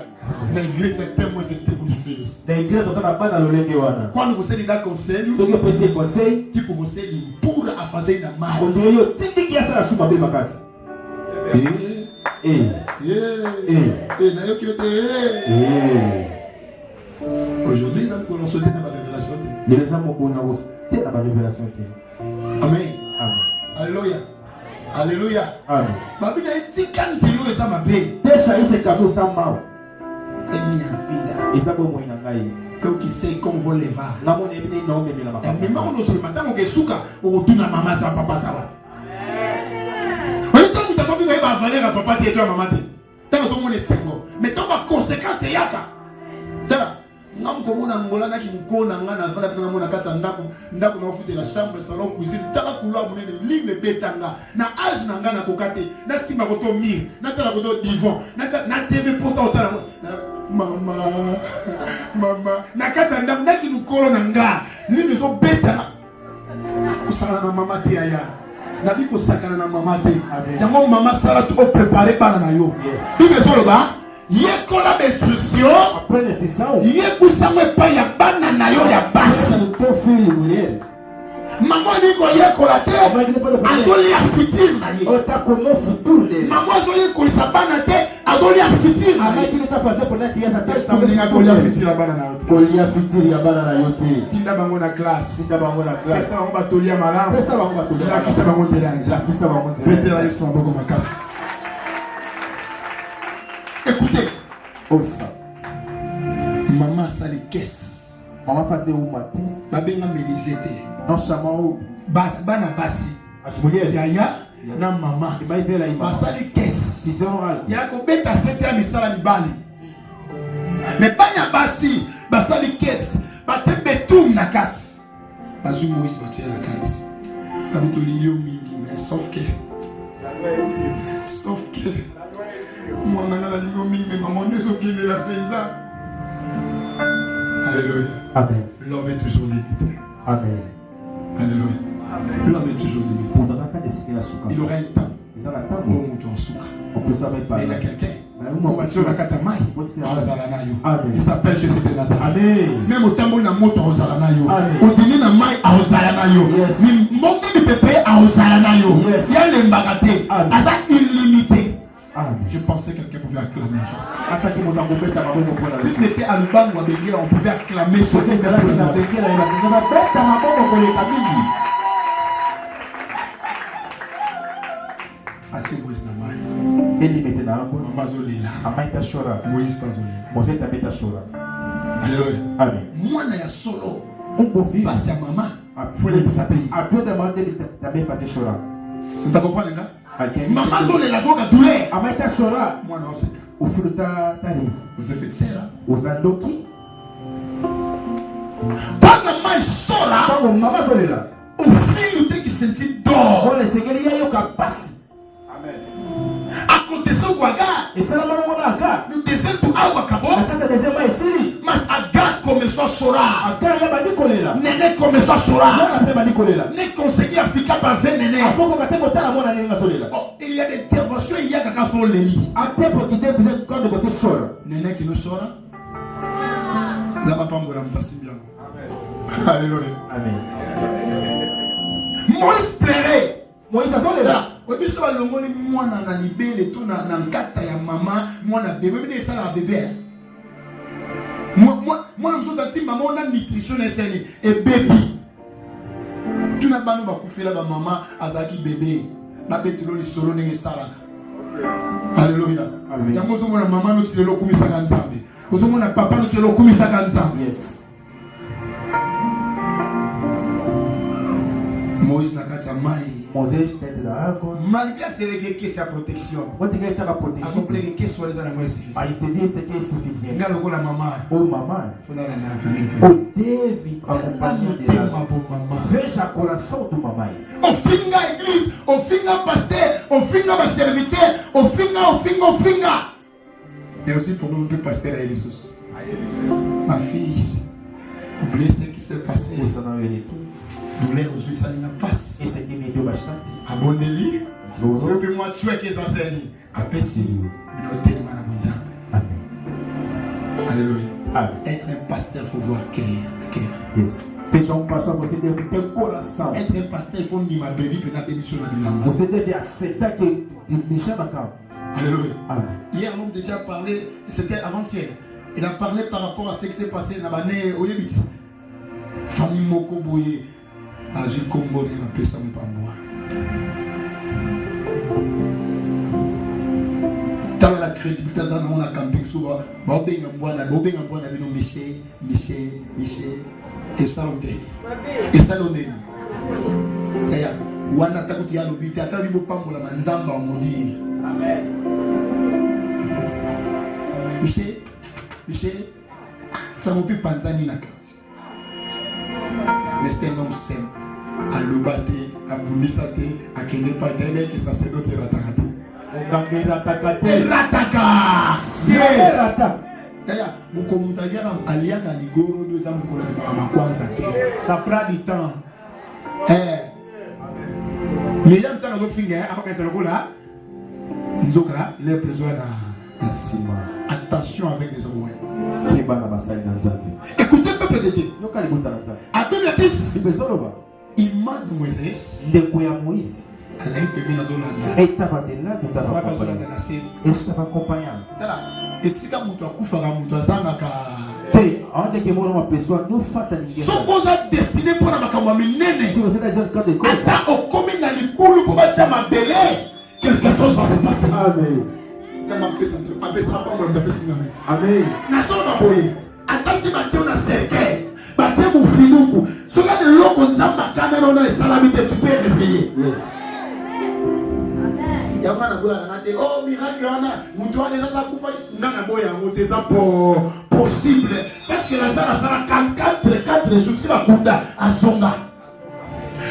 L'église c'est tellement c'est tellement félix. L'église dans ça pas dans le lenge wana. Quand vous êtes dans conseil, Ce que précis conseil, qui pour vous c'est pour à faire na mal. on doit yo tindi qui a ça la soupe be makasi. Na yo qui aujourd'hui, nous allons sauter dans la révélation. Les hommes ont sauté dans la révélation. Amen. Amen. Alléluia. Alléluia. Amen. Ma vie est si calme, c'est nous et ça m'a payé. Déjà, il s'est cadeau tant mal. Et mi en vida. Et ça, bon, il y a un donc qui sait qu'on va les voir. La monnaie est non, mais la maman. Mais maman, nous sommes maintenant, on est souka, on retourne à maman, ça papa, ça va. Oui, tant que tu as compris que tu vas valer à papa, tu es à maman. Tant que tu es single. Mais tant que conséquence, c'est yaka. Ngam komona ngola na kimukona ngana fana pena mona kata ndaku na ofute la chambre salon cuisine taka couloir monene ligne betanga na âge na ngana kokate na sima koto mir na tala koto divan na TV pourtant otala mama na kata ndaku na kimukolo na nga ligne zo betanga kusala na mama te aya na biko sakana na mama te yango mama sala to préparer bana na yo bibe solo ba yekola instruction après l'instruction yekusanga epai ya bana na yo ya basi mama niko yekola te azolia futur na ye mama azoyekolisa bana te azolia futur na kolia futur ya bana na yo te tinda bango na classe pesa bango batolia malamu lakisa bango nzela ya nzela petela yesu maboko makasi. Écoutez, maman ça les caisses. Maman faisait où ma caisse? Babenga mélisete. Non chamao. Bana basi. Yaya na maman. Basa les caisses. Y'a ko beta 7 ans misala libali. Mais banya basi, basa les caisses. Basa betum na kati. Bazu Moïse batia la kati. Abito lilio mingi mais sauf que moi, je suis maman de la penza. Alléluia. Amen. L'homme est toujours limité. Amen. Alléluia. L'homme est toujours limité. Dans un cas de il aura un temps. On peut savoir pas. Il y a quelqu'un. Il s'appelle Jésus de Nazareth. Même au temps où la moto a Ozalanayo. Au dîner na mai a Ozalanayo. Mon même pépé a Ozalanayo. Il y a les mbagaté. Aza illimité. Je pensais que quelqu'un pouvait acclamer juste. Si c'était à l'Uban ou à Benguela, on pouvait acclamer ce que c'est. Moïse Alléluia. Amen. Moi, je suis solo. Parce que maman, il faut les saper. C'est ta comprendre, là? Maman, je suis là, je suis douleur. Moi, non, c'est ça. Vous avez fait ça, là? Vous avez fait quand maman est là, au fil de qui sentit d'or. À côté de ça, nous descendons pour Awakabo. Mas Agar comme soit Chora. Néné comme soit Chora. Né conseiller Africa par Néné. Il y a des interventions, il y a quelqu'un sur les lits. Néné qui nous Chora. Là, papa, moi, je bien. Alléluia. Amen. Moïse plairait. Moïse a là. Oui, puisque le monde moi na libéré tout na nkata ya maman, moi na bébé, mais ça la bébé. Moi na msoza ti maman on a nutrition et bébé. Tout na bano ba kufela ba maman azaki bébé. Ba betulo li solo ndenge sala. Alléluia. Amen. Yango so mona maman no tilelo kumisa kanzambe. Oso mona papa no tilelo kumisa kanzambe. Yes. Moïse na kata mai. Malgré sa protection. Accomplir que soit les animaux suffisants. Nga lokola maman. Oh maman. Fona na famille. O David accompagné de la maman. Veja coração do mamãe. On finga église, on finga pasteur, on finga serviteur, on finga. Et aussi pour nous deux pasteurs à Jésus. Ma fille, oubliez ce qui s'est passé. Douleur aujourd'hui ça n'a pas. Et c'est qui me dit bastante. Abonnez-lui. Vous moi tuer qui enseigne. Après si nous tellement na monza. Amen. Alléluia. Amen. Être un pasteur faut voir cœur. Yes. Seja pastor, você deve ter coração. Être un pasteur il faut ni ma béni pour na bénédiction na bilamba. Você deve aceitar que me chama cá. Alléluia. Amen. Hier, l'homme de Dieu a parlé, c'était avant-hier. Il a parlé par rapport à ce qui s'est passé dans l'année au Yébit. Famille Mokoboye, Agi Kombo, il m'a appelé ça, mais pas moi. Dans la crédibilité, on a camping souvent. Bobé en bois, Miché. Et ça, on dit. Et ça, on dit. D'ailleurs, Wana Takuti a l'obité, à travers le pambo, la manzamba, on dit. Amen. Michel, ça m'a pu panzani na kati. Mais c'est un homme simple. À l'obate, à bundisate, à kenepa, d'aimer que ça c'est notre ratakate. Rataka! D'ailleurs, mon commentaire aliaka ligoro deux ans pour la makwanza. Ça prend du temps. Mais il y a un temps à finir, avant qu'elle te là. Nzoka, les besoins d'un ciment. Attention avec les hommes. Écoutez le peuple de Dieu. À Bible 10, il mande Moïse. Et estava acompanhando. Et si tu as onde que mora uma pessoa não falta ninguém. Só coisa destinée pour la makamamine. Se você está dizendo cada coisa, até o come na libulu pour bater ma belé. Quelque chose va se passer. Amen. Ça m'a pesa pas mon pesa. Amen. Na so ba boy. Ata si batie na cercueil. Batie mon finuku. So ga de loko nzamba kamera na salamité tu peux réveiller. Yes. Yamana boya na te oh miracle wana mutu wana na kufa ngana boya ngote za possible parce que la sala 4 jours si la kunda azonga.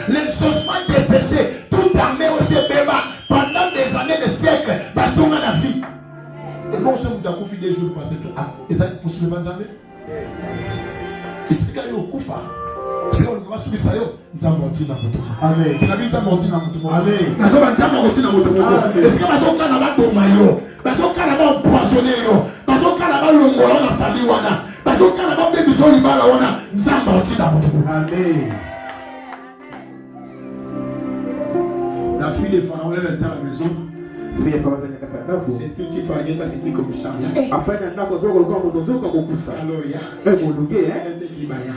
Les ossements desséchés, tout armé aussi béba pendant des années, des siècles, bazonga la vie. Et bon, ce mutu akufi des jours passés. Ah, et ça possible pas jamais. Et si quand yo kufa c'est on va subir ça yo nzamoti na moto. Amen. Tu as vu nzamoti na moto. Amen. Na so nzamoti na moto. Est-ce que bazoka na ba boma yo? Bazoka na ba poissonner yo? Bazoka na ba longola na famille wana? Bazoka na ba bebiso libala wana? Nzamoti na moto. Amen. La fille de Pharaon elle était à la maison. Filha para fazer catanaco. C'était tipo a gueta c'était comme ça. Après na nako zo colocar mo dozuka ko kusa. Aloya. Molunge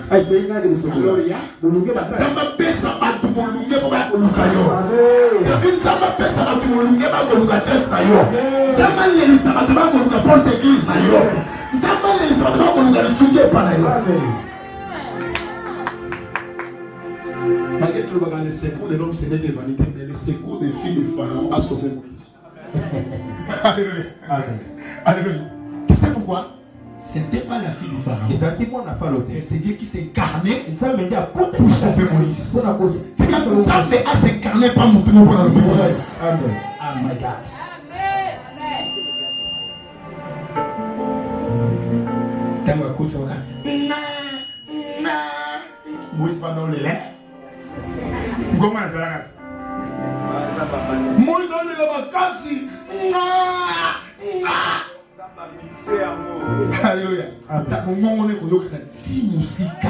Aí você ainda que isso. Aloya. Molunge ba. Samba pesa batu molunge ba koluka yo. Amen. Samba pesa batu molunge ba koluka testa yo. Samba leli samba ba koluka porte église na yo. Samba leli samba ba koluka sunge pa na yo. Amen. Malgré tout le secours de l'homme, ce n'est des vanités, mais le secours des filles de Pharaon a sauvé Moïse. Alléluia. Amen. Alléluia. Tu sais pourquoi? Ce n'était pas la fille de Pharaon. Et c'est Dieu qui s'est incarné pour sauver Moïse. C'est quand ça fait à s'incarner par mon pour la Moïse. Amen. Oh my God. Quand on écoute ça, Moïse pendant le lait. Comment ça va? Moïse on est là-bas kasi. Alléluia. Mon nom on est koyoka na ti musika.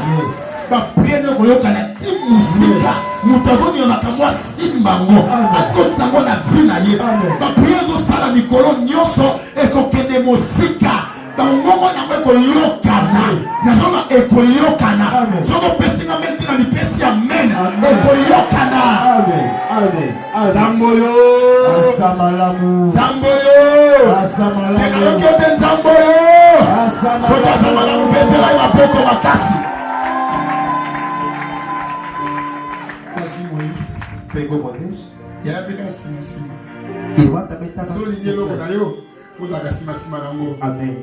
Ba prière ne koyoka na ti musika. Mutazo ni onaka mwa simbango. Akoti sango na vie na ye. Ba prière zo sala mikolo nyonso ekokende musika. Mongo na weko yokana na zoma ekoyokana zoma pesinga menti na mipesi amen ekoyokana amen amen zamboyo asamalamu zamboyo asamalamu ekote zamboyo sota asamalamu betela maboko makasi pegou Moisés yo, vous avez sima nango. Amen.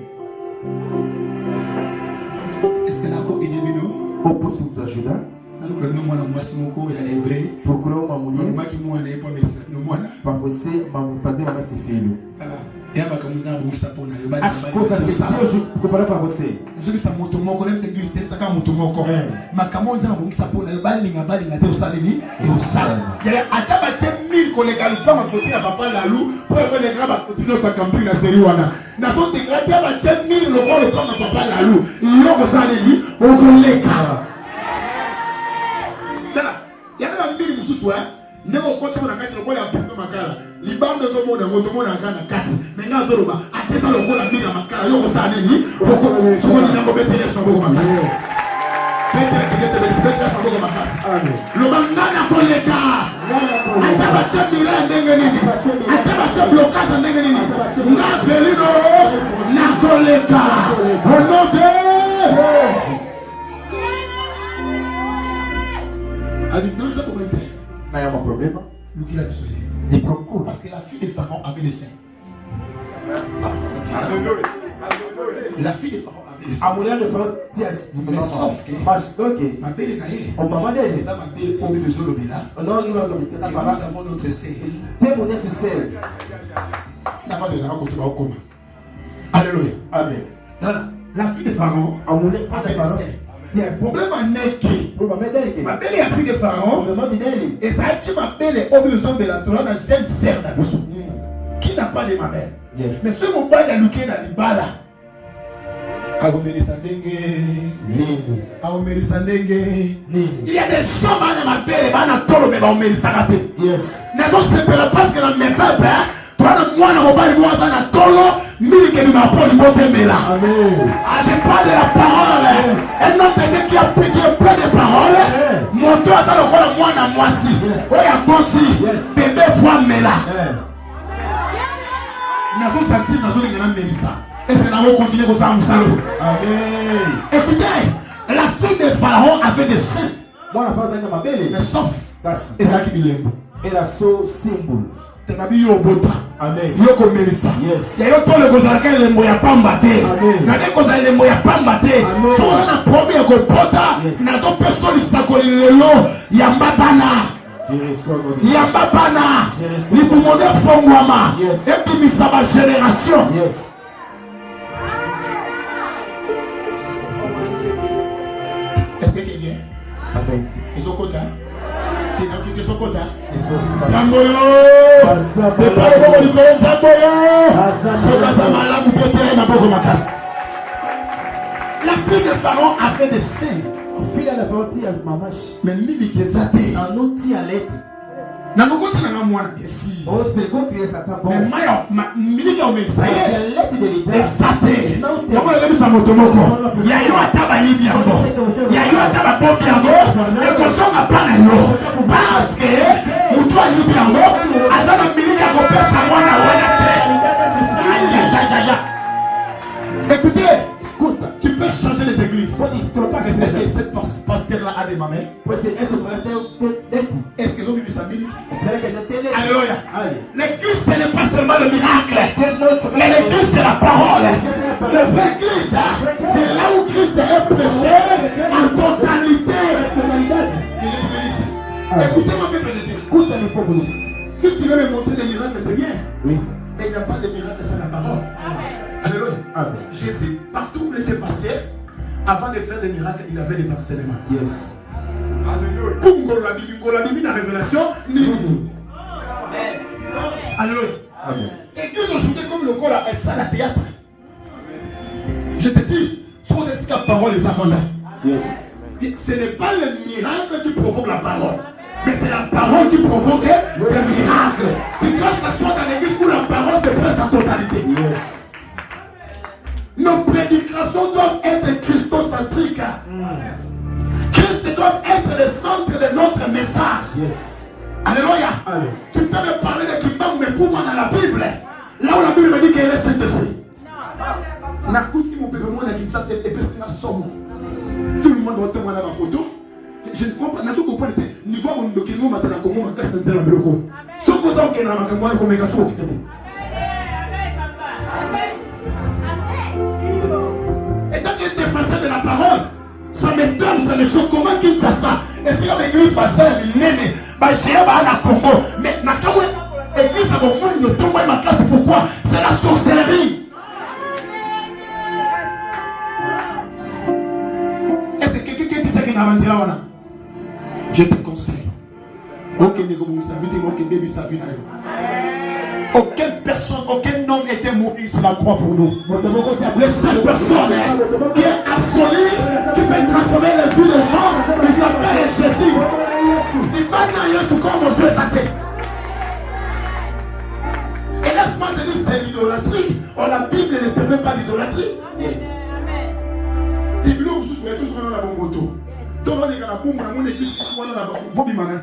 Est-ce que nako idebino? Opusu mzajuda. Alors que nous mwana mwasi moko ya hébreu. Procureur mamulie. Maki mwana yepo mesina no mwana. Par você fazer mama se filho. Voilà. Et aba kamuza bongisa pona yo ba. As coisas que Deus preparou para você. Je bisa moto moko lève cette église c'est ça ka moto moko. Makamonza bongisa pona yo balinga te osalini et osala. Ya ataba tie 1000 koleka lupa mapoti ya papa lalu pour que les gars ba continuer sa campagne na série wana. Na so te grati aba tie 1000 lokolo pa papa lalu. Yo ko salini okoleka. Il y a un mille sous soi, ne me compte pas la carte, le rôle à Pino Makala. Libande de mon amour, de mon agana 4. Mais dans Zoroba, à tes le rôle à Mina Makala, Yoko Saneni, Roko, ce qu'on a mauvais télé sur Bogo Makas. Faites qui était l'expert sur Bogo Makas. Le Mangana Koleka, Atabacha Milan Dengenini, Atabacha Blocage Dengenini, Nazelino, Nakoleka, au nom de. Avec deux autres problèmes. Il y a un problème. Lui a besoin. Des procures. Parce que la fille de Pharaon avait des seins. La fille de Pharaon avait des seins. Amoureux de Pharaon, mais sauf que ma belle naïe, on m'a demandé les âmes ma belle au milieu de Zolobéla. Non, il va comme nous avons notre sein. T'es mon nécessaire. N'a pas de la côté au coma. Alléluia. Amen. La fille de Pharaon avait des seins. Le problème est que ma belle est la fille de Pharaon et ça qui m'appelle au besoin de la Torah dans jeune serre qui n'a pas de ma mère. Mais ce moment il a looké dans l'ibala. Il y a des gens qui ma belle et ma tolo mais on me les a ratés. N'est-ce pas parce que la médecin moi, na tolo, je parle de la parole. Un homme de Dieu qui a plein de paroles. Mon toit, ça le croit moi, na moi si. Oh, ya bonti. Bébé, voix, mais là. N'a pas senti, n'a pas Mélissa. Et c'est là où on continue comme ça, Moussalo. Amen. Écoutez, la fille de Pharaon avait des seins. Moi, la phrase est ma belle. Mais sauf. Et là qui bilembo. Et la so symbole. Tenabi yo bota. Amen. Yo ko Melissa. Yes. Ya yo to le kozala ka le moya pamba te. Amen. Na de kozala le moya pamba te. So na premier ko bota. Na zo personne sakoli lelo ya mbabana. Ya mbabana. Ni bumode fongwama. Et puis mi sa génération. Yes. Est-ce que tu es bien? Amen. Ils ont quota. Ils ont quota. Zamboyo. La fille de Pharaon a fait des seins. Mais lui qui est athée. Na mokoti na mwana kesi. Oh, te go créer ça ta Mais mayo, miliki o melisa ye. Lettre de l'État. Esate. Comment le bisa motomoko? Ya yo ataba yibi yango. Ya yo ataba bombi yango. E kosonga pana yo. Parce que mutu yibi yango, azana miliki ya kopesa mwana wana te. Écoutez, tu peux changer les églises. Est-ce que cette pasteur-là a des mamelles? Est-ce qu'ils ont mis sa miliki? Alléluia. L'église, ce n'est pas seulement le miracle. Mais l'église, c'est la parole. Le vrai Christ, c'est là où Christ est prêché en totalité. Écoutez-moi, mes petits. Si tu veux me montrer des miracles, c'est bien. Oui. Mais il n'y a pas de miracle sans la parole. Alléluia. Amen. Jésus, partout où il était passé, avant de faire des miracles, il avait des enseignements. Yes. Alléluia. La révélation. Alléluia. Amen. Église aujourd'hui comme le corps là, elle sert à théâtre. Je te dis, sans essayer la parole les enfants là. Yes. Ce n'est pas le miracle qui provoque la parole. Mais c'est la parole qui provoque le miracle. Tu dois s'asseoir dans l'église où la parole se prête sa totalité. Yes. Nos prédications doivent être christocentriques. Christ doit être le centre de notre message. Yes. Alléluia. Amen. Tu peux me parler de Kimbam, mais pour moi dans la Bible, là où la Bible me dit qu'il est le Saint-Esprit. Nakuti mon bébé, moi, ça c'est épestina somme. Tout le monde doit témoigner ma photo. Je ne comprends pas. Je ne comprends pas. Niveau où nous devons maintenant comment on casse dans la bloco. Ce que ça, on a comme on est comme ça. que défenseur de la parole. Ça m'étonne, ça me choque. Comment qu'il ça ça? Et c'est comme l'église passée à Milene, j'ai à Congo. Mais l'église à mon monde ne tombe pas ma classe. Pourquoi? C'est la sorcellerie. Est-ce que quelqu'un qui dit ça qui n'a pas dit là? Je te conseille. Aucune personne, aucun homme était mort sur la croix pour nous. Les seules personnes qui est absolue, qui fait transformer la vie des gens, il s'appelle Jésus. Il va dans Jésus comme on fait sa tête. Et laisse-moi te dire, c'est l'idolâtrie. Or, la Bible ne permet pas l'idolâtrie. Et puis là, vous souhaitez tous dans la bonne moto. Tout le monde est dans la boum, dans mon église, dans la bonne.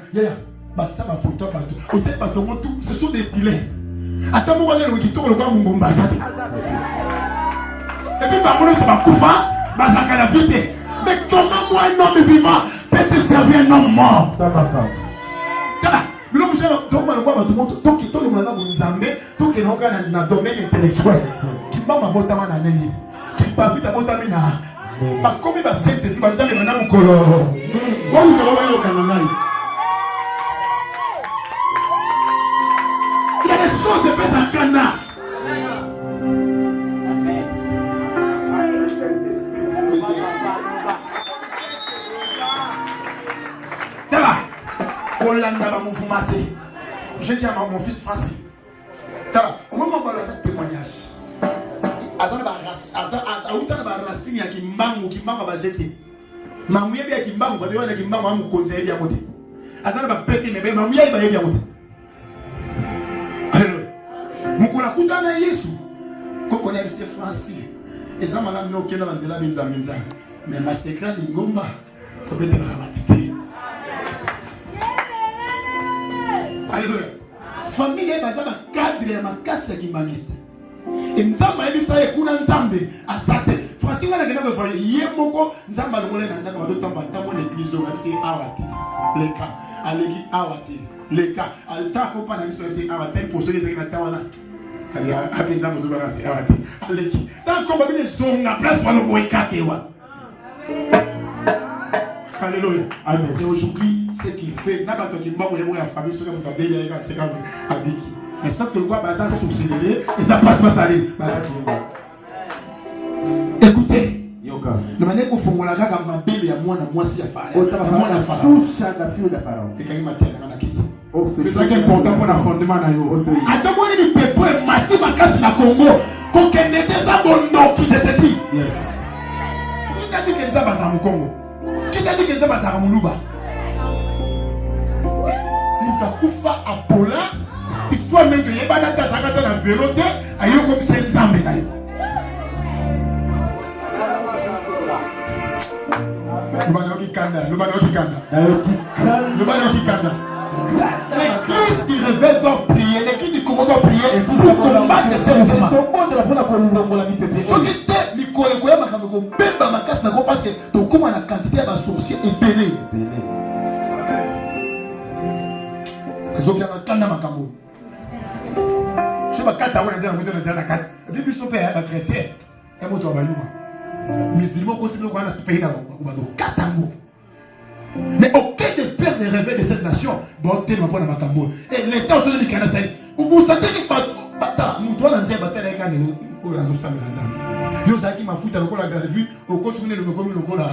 Ça va foutre partout. Ce sont des filets. Attends, moi, je vais vous dire, et puis, par contre, ça va couper, la vie. Mais comment moi, un homme vivant, peut te servir un homme mort? Domaine intellectuel qui m'a botama na neni qui pas vite botama na pas comme il va s'être il va dire mais na mukolo bon nous allons aller au Canada. Il y a des choses qui passent en Canada. Tala Olanda va moufumater. Je dis à mon fils Francis. Au moment où on a ce témoignage, alléluia. Famille est basée sur le cadre de ma casse qui m'amiste. Et nous avons mis ça et nous avons mis à ça. Francis, nous avons fait Yemoko, nous avons fait l'église, nous avons fait les cas, allez, awati, les cas, al taco pas la mission, c'est awati pour ceux qui sont tawana. Allez, après nous avons fait awati, allez, tant qu'on va venir sur la place pour nous boire kakewa. Alléluia. Amen. Et aujourd'hui, ce qu'il fait, n'a pas de temps où la famille sur la famille, c'est comme Abiki. Mais sauf que le quoi, ça s'accélère et ça passe pas ça. Écoutez, la manière qu'on fait mon laga comme ma belle et moi, moi si la pharaon. Moi la pharaon. Et quand il m'a dit, c'est ça qui est important pour la fondement na yo. Attends moi les peuple mati makasi na Congo, qu'on connaît des abonnés qui je te dis. Yes. Qui t'a dit que ça va au Congo? Qui t'a dit que ça va à Moulouba? Moutakufa à Pola, histoire même que Yébana Tazakata na véloté, ayo comme c'est Nzambe na yo. L'église du réveil doit prier, l'église du Congo doit prier pour combattre ces mouvements. Parce que ton comment la quantité de sorciers est bénie. Ils ont bien entendu ma camou. Je sais pas quand tu as dit la carte. Et puis, son père est chrétien. Et moi, tu vas aller. Musulmans continuent à payer dans le Katango. Mais aucun des pères des réveils de cette nation doit tenir ma camou. Et l'État aussi dit qu'il y a un seul. Vous sentez que nous doit dire bataille avec un élu. Yozaki m'a foutu à l'école à la vue, au continue le commun au là.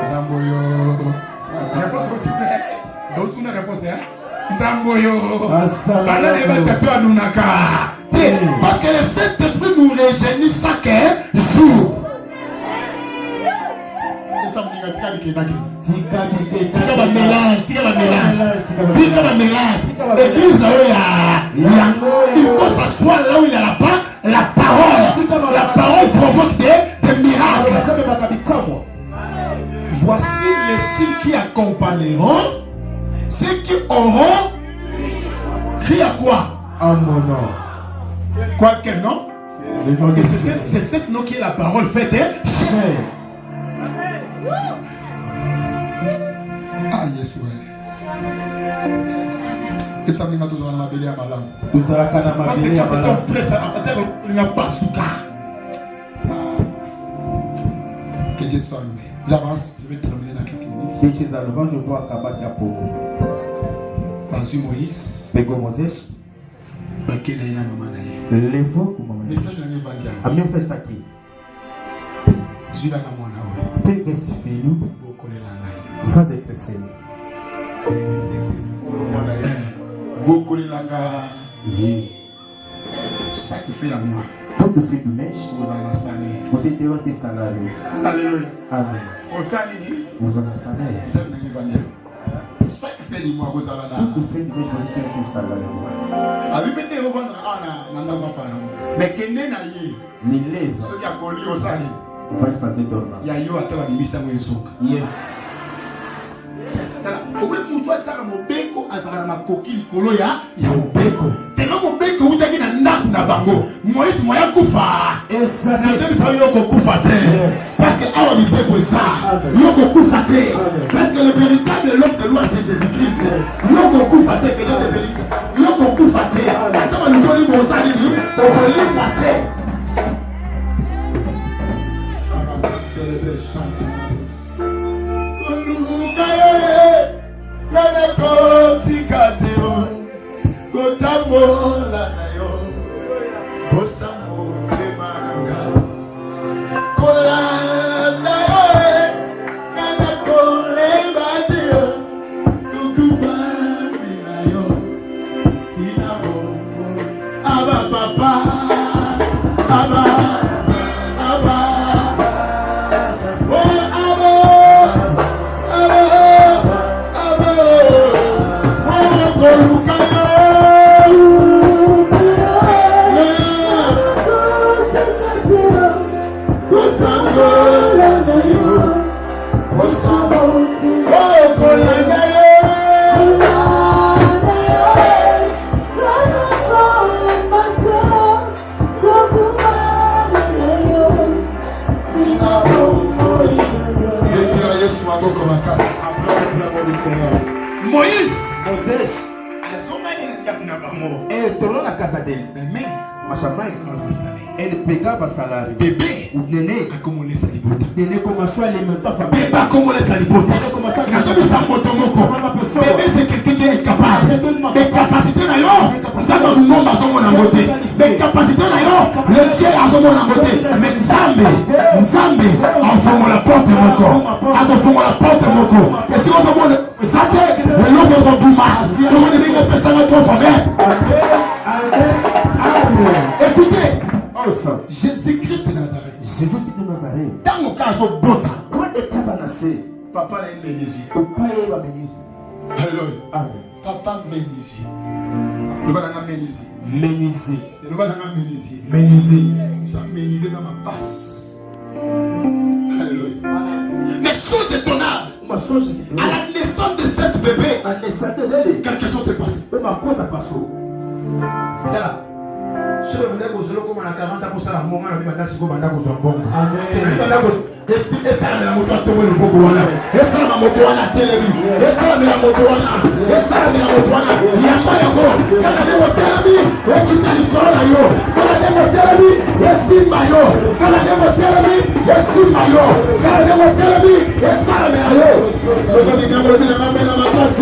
Zamboyo. Réponse continue. D'autres une réponse, hein? Zamboyo. Bala les batato à Nunaka. Parce que le Saint-Esprit nous régénère chaque jour. Tika ba mélange. Église il faut s'asseoir là où il y a la parole. La parole provoque des miracles. Voici les signes qui accompagneront ceux qui auront crié à quoi? À mon nom. Quoi quel nom? Et c'est ce nom qui est la parole faite chair. Ah, yes, ouais. Et ça, nous avons ma belle à ma langue. Nous allons à ma Parce que belle quand à c'est ma ton langue. presse, il n'y a pas souka. Que Dieu soit loué. J'avance, je vais terminer dans quelques minutes. Si tu es à l'avant, je vois Kabaki à Pogo. Vas-y Moïse. Pego Moses. Bakena ina mama na ye. Levo comme maman. Message na ngi vandia. A même message taki. Zila na mwana we. Pego si filho. Bokolela ngai. Vous faites crescer. Bokolela ngai. Sacrifice à moi. Tout le fait du mèche. Vous en avez salaire. Vous êtes devant tes salariés. Alléluia. Amen. Au salini. Vous en avez salaire. Zila na ngi vandia. Sacrifice de moi vous en avez. Tout le fait du mèche, vous êtes devant tes salariés. Abi bete revendre na ndako fana. Mais kende na ye. Ni lève. Soki akoli au salini. Vous faites passer dormant. Ya yo ataba bimisa mo yesoka. Yes. Owe mutu atisaka mobeko azaka na makoki likolo ya mobeko tellement mobeko utaki na ndako na bango Moïse moya kufa nazebisa yo kokufa te parce que awa mibeko eza yo kokufa te parce que le véritable homme de loi c'est Jésus-Christ yo kokufa te que Dieu te bénisse yo kokufa te ata balukoli bosalini okolimba te. Nana koti kateo, kotamola na yo, kosamo te maranga, kola na yo, nana kole bateo, kukubami na yo, sinamo, aba papa, aba. Moïse, ele tornou na casa dele. Mas a mãe, ele pegava salário. Bebê, o nenê, como ele sabe botar. Ele começou a alimentar a família. Bebê, como ele sabe botar. Ele começou a alimentar. Bebê, c'est quelqu'un qui est capable. Des capacités d'ailleurs. Ça va nous nommer à son mon amoté. Des capacités d'ailleurs. Le ciel a son mon amoté. Mais Nzambe, en formant la porte de mon corps. En formant la porte de mon corps. Et si on se montre, ça t'est, le nom de ton bouma. Si on devient une personne à toi, famille. Écoutez, Jésus-Christ de Nazareth. Jésus-Christ de Nazareth. Dans mon cas, au bota. Quand il était naissé, papa l'a ménisé. Papa est ménisé. Alléluia. Amen. Papa ménisé. Le va dans ménisé. Ménisé. Le va dans ménisé. Ménisé. Ça ménisé, ça m'a passe. Alléluia. Mais chose étonnable. À la naissance de cette bébé, quelque chose s'est passé. Là. Si vous voulez que je le commande à 40 ans, ça va mourir, on va se commander à Jambon. Et ça, la moto a tombé le beaucoup. Et ça, la moto a la télé. Et ça, la moto a la. Et ça, la moto a la. Il y a pas encore. Quand la démothérapie, et qui t'a dit corona, quand la démothérapie, et si maillot. Quand la démothérapie, et si maillot. Quand la démothérapie, et ça, la maillot. Ce que dit que vous avez mis dans ma place.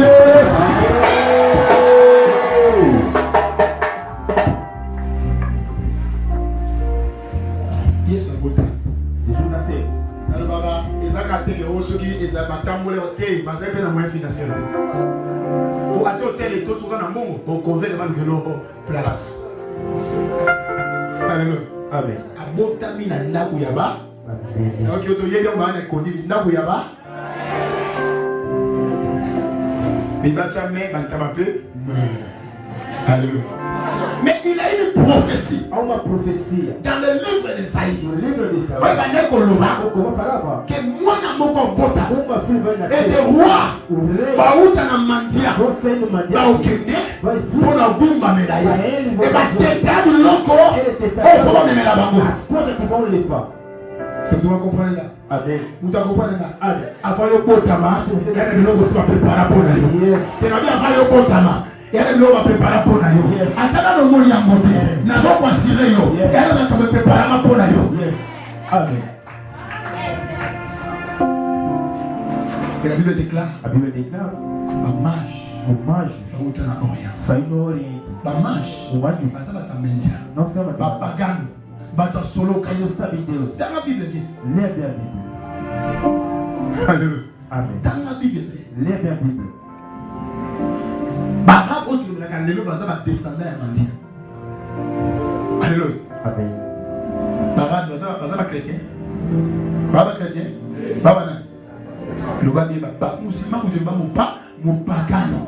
Mais il a une prophétie dans le livre d'Esaïe. Que moi, dans mon bota et des rois, Baouta na mandia, Baoukene, pour la Goumba Médaille, et Batéta du Loco, et pour me la bango. C'est que vous comprenez là. Vous comprenez là. Avant le botama, il y a des gens qui sont préparés pour la vie. C'est la vie avant le botama. Il y a des gens qui préparent pour nous. Attends le mot y a monté. N'a pas quoi cirer yo. Il y a des gens qui préparent pour nous. Amen. Et la Bible déclare. La Bible déclare. Hommage. Sainori. Hommage. Non, c'est ma Papagano. Bato solo Kayo sa vidéo. C'est la Bible qui. Lire la Bible. Alléluia. Amen. Dans la Bible. Lire la Bible. Bahab autre que la Alléluia, ça va descendre à mentir. Alléluia. Amen. Bahab, ça va chrétien. Baba chrétien. Baba nan. Le gars dit bah musulman ou pas mon pagano.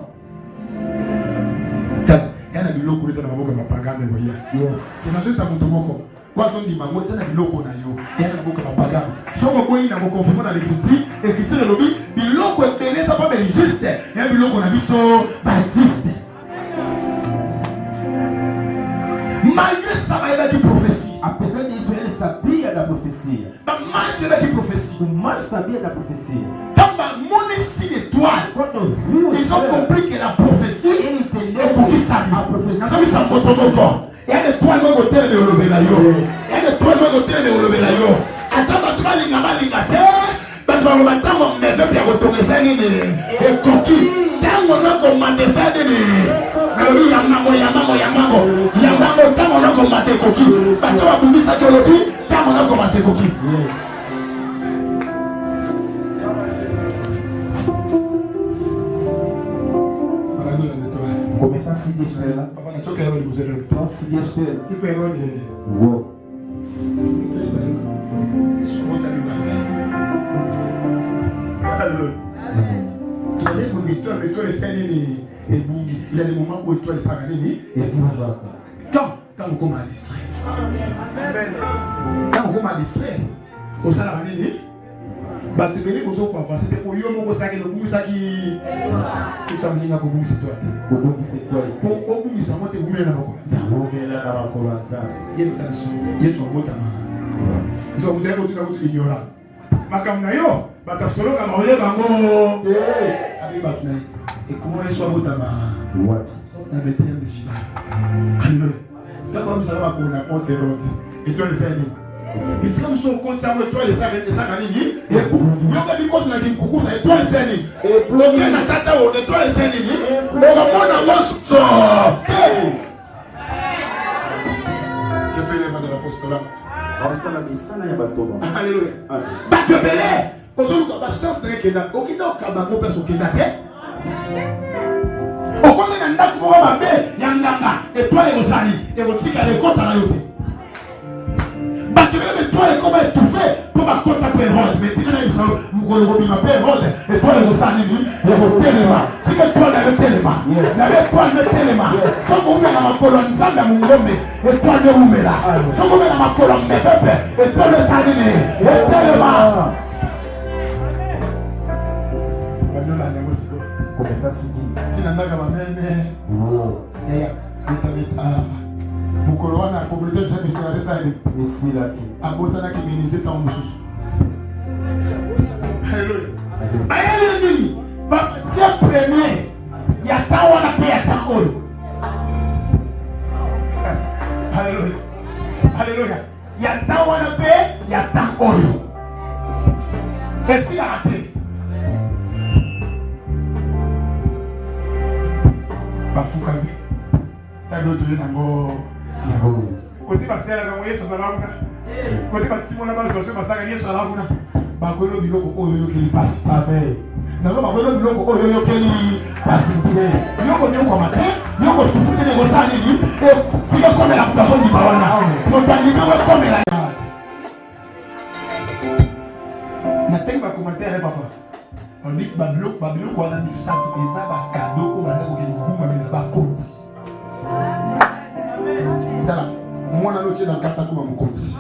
Yana biloko bisa na maboka mapagano boya. Yes. Tunazita mtu moko. Kwa son di mango tena biloko na yo. Yana maboka mapagano. Soko boyi na moko fuma na lekiti, ekiti le lobi biloko ebeleza pa beliste. Yana biloko na biso basiste. Malgré ça, il a dit prophétie. Apesar disso, ele sabia da profecia. Mas ele a dit prophétie. O mais sabia da profecia. Quand mon ici l'étoile, Quando viu ils ont compris que la prophétie ele entendeu est pour qui ça a profecia. dit. Ça il y a des toiles au côté de l'Olobelayo. Il y a des toiles au côté de l'Olobelayo. Attends, tu vas l'ingamaligate. Batman Batamo ne veut bien retourner ça et coquille. Tant on a commandé ça de Yamago, tant on a commandé coquille. Batman a boumé ça de l'Obi, tant on a commandé coquille. Começar a se deixar lá. Não se deixar. Uou. Il y a des moments où l'étoile sera gagnée quand on commence à distraire. Quand on commence à distraire, on s'en a gagné. Batubele ko so kwa fa c'était pour yo mo saki no busa ki ça mlinga ko busa toi ko ko busa mo te umela na ko yeni sana so yeso ngota ma zo mudele ko tuna ko ignora makamna yo batasolo kama ole bango abi batna et comment les soit ngota ma na betem de jina allo d'abord ça va ko na porte route et toi les amis. Mais si nous sommes contents de toi, les amis, les amis, et pour nous, nous avons dit que nous avons toi les amis, et bloquer la tata de toi les amis, et on a mon je fais les mains de l'apostolat. Alléluia. Batubele, aujourd'hui, on a la chance de Kenya. Aucun n'a pas personne qui n'a pas. Au contraire, il y a un autre moment, il y a un autre, et toi les Rosani, et vous dites qu'elle est contre la yoté. Batubele, toi les comment étouffé pour ma côte à Pérode. Mais si vous avez ma Pérode, et toi les Rosani, et vous téléma. Si que toi l'avez téléma, l'avez toi le téléma. Sans que vous mettez ma colonne, ça m'a mon gomme, et toi le roumela. Sans que vous mettez ma colonne, mes peuples, et toi le salini, et téléma. Começar a seguir. Si la naga va même, mukolo wana communauté je me suis ça et ici là qui abosana qui ministre tant mususu alléluia ayele nini ba c'est premier ya tawana pe ya taoyo alléluia alléluia ya tawana pe ya taoyo est-ce a raté bafuka ta d'autres nango côté basela ka moyeso salama côté batimona ba zoso basaka yeso salama ba kolo biloko oyo yo kili passe amen na ba kolo biloko oyo yo kili passe yoko nyoko mate yoko sufute ne gosani ni e tiga kome la mutaso ni bawana no tani ka kome la na tenga commentaire papa on dit ba biloko wana ni sapu eza ba cadeau ko ba ndako kili kuma mina ba konti tala mwana lotie na kata kuma mukonzi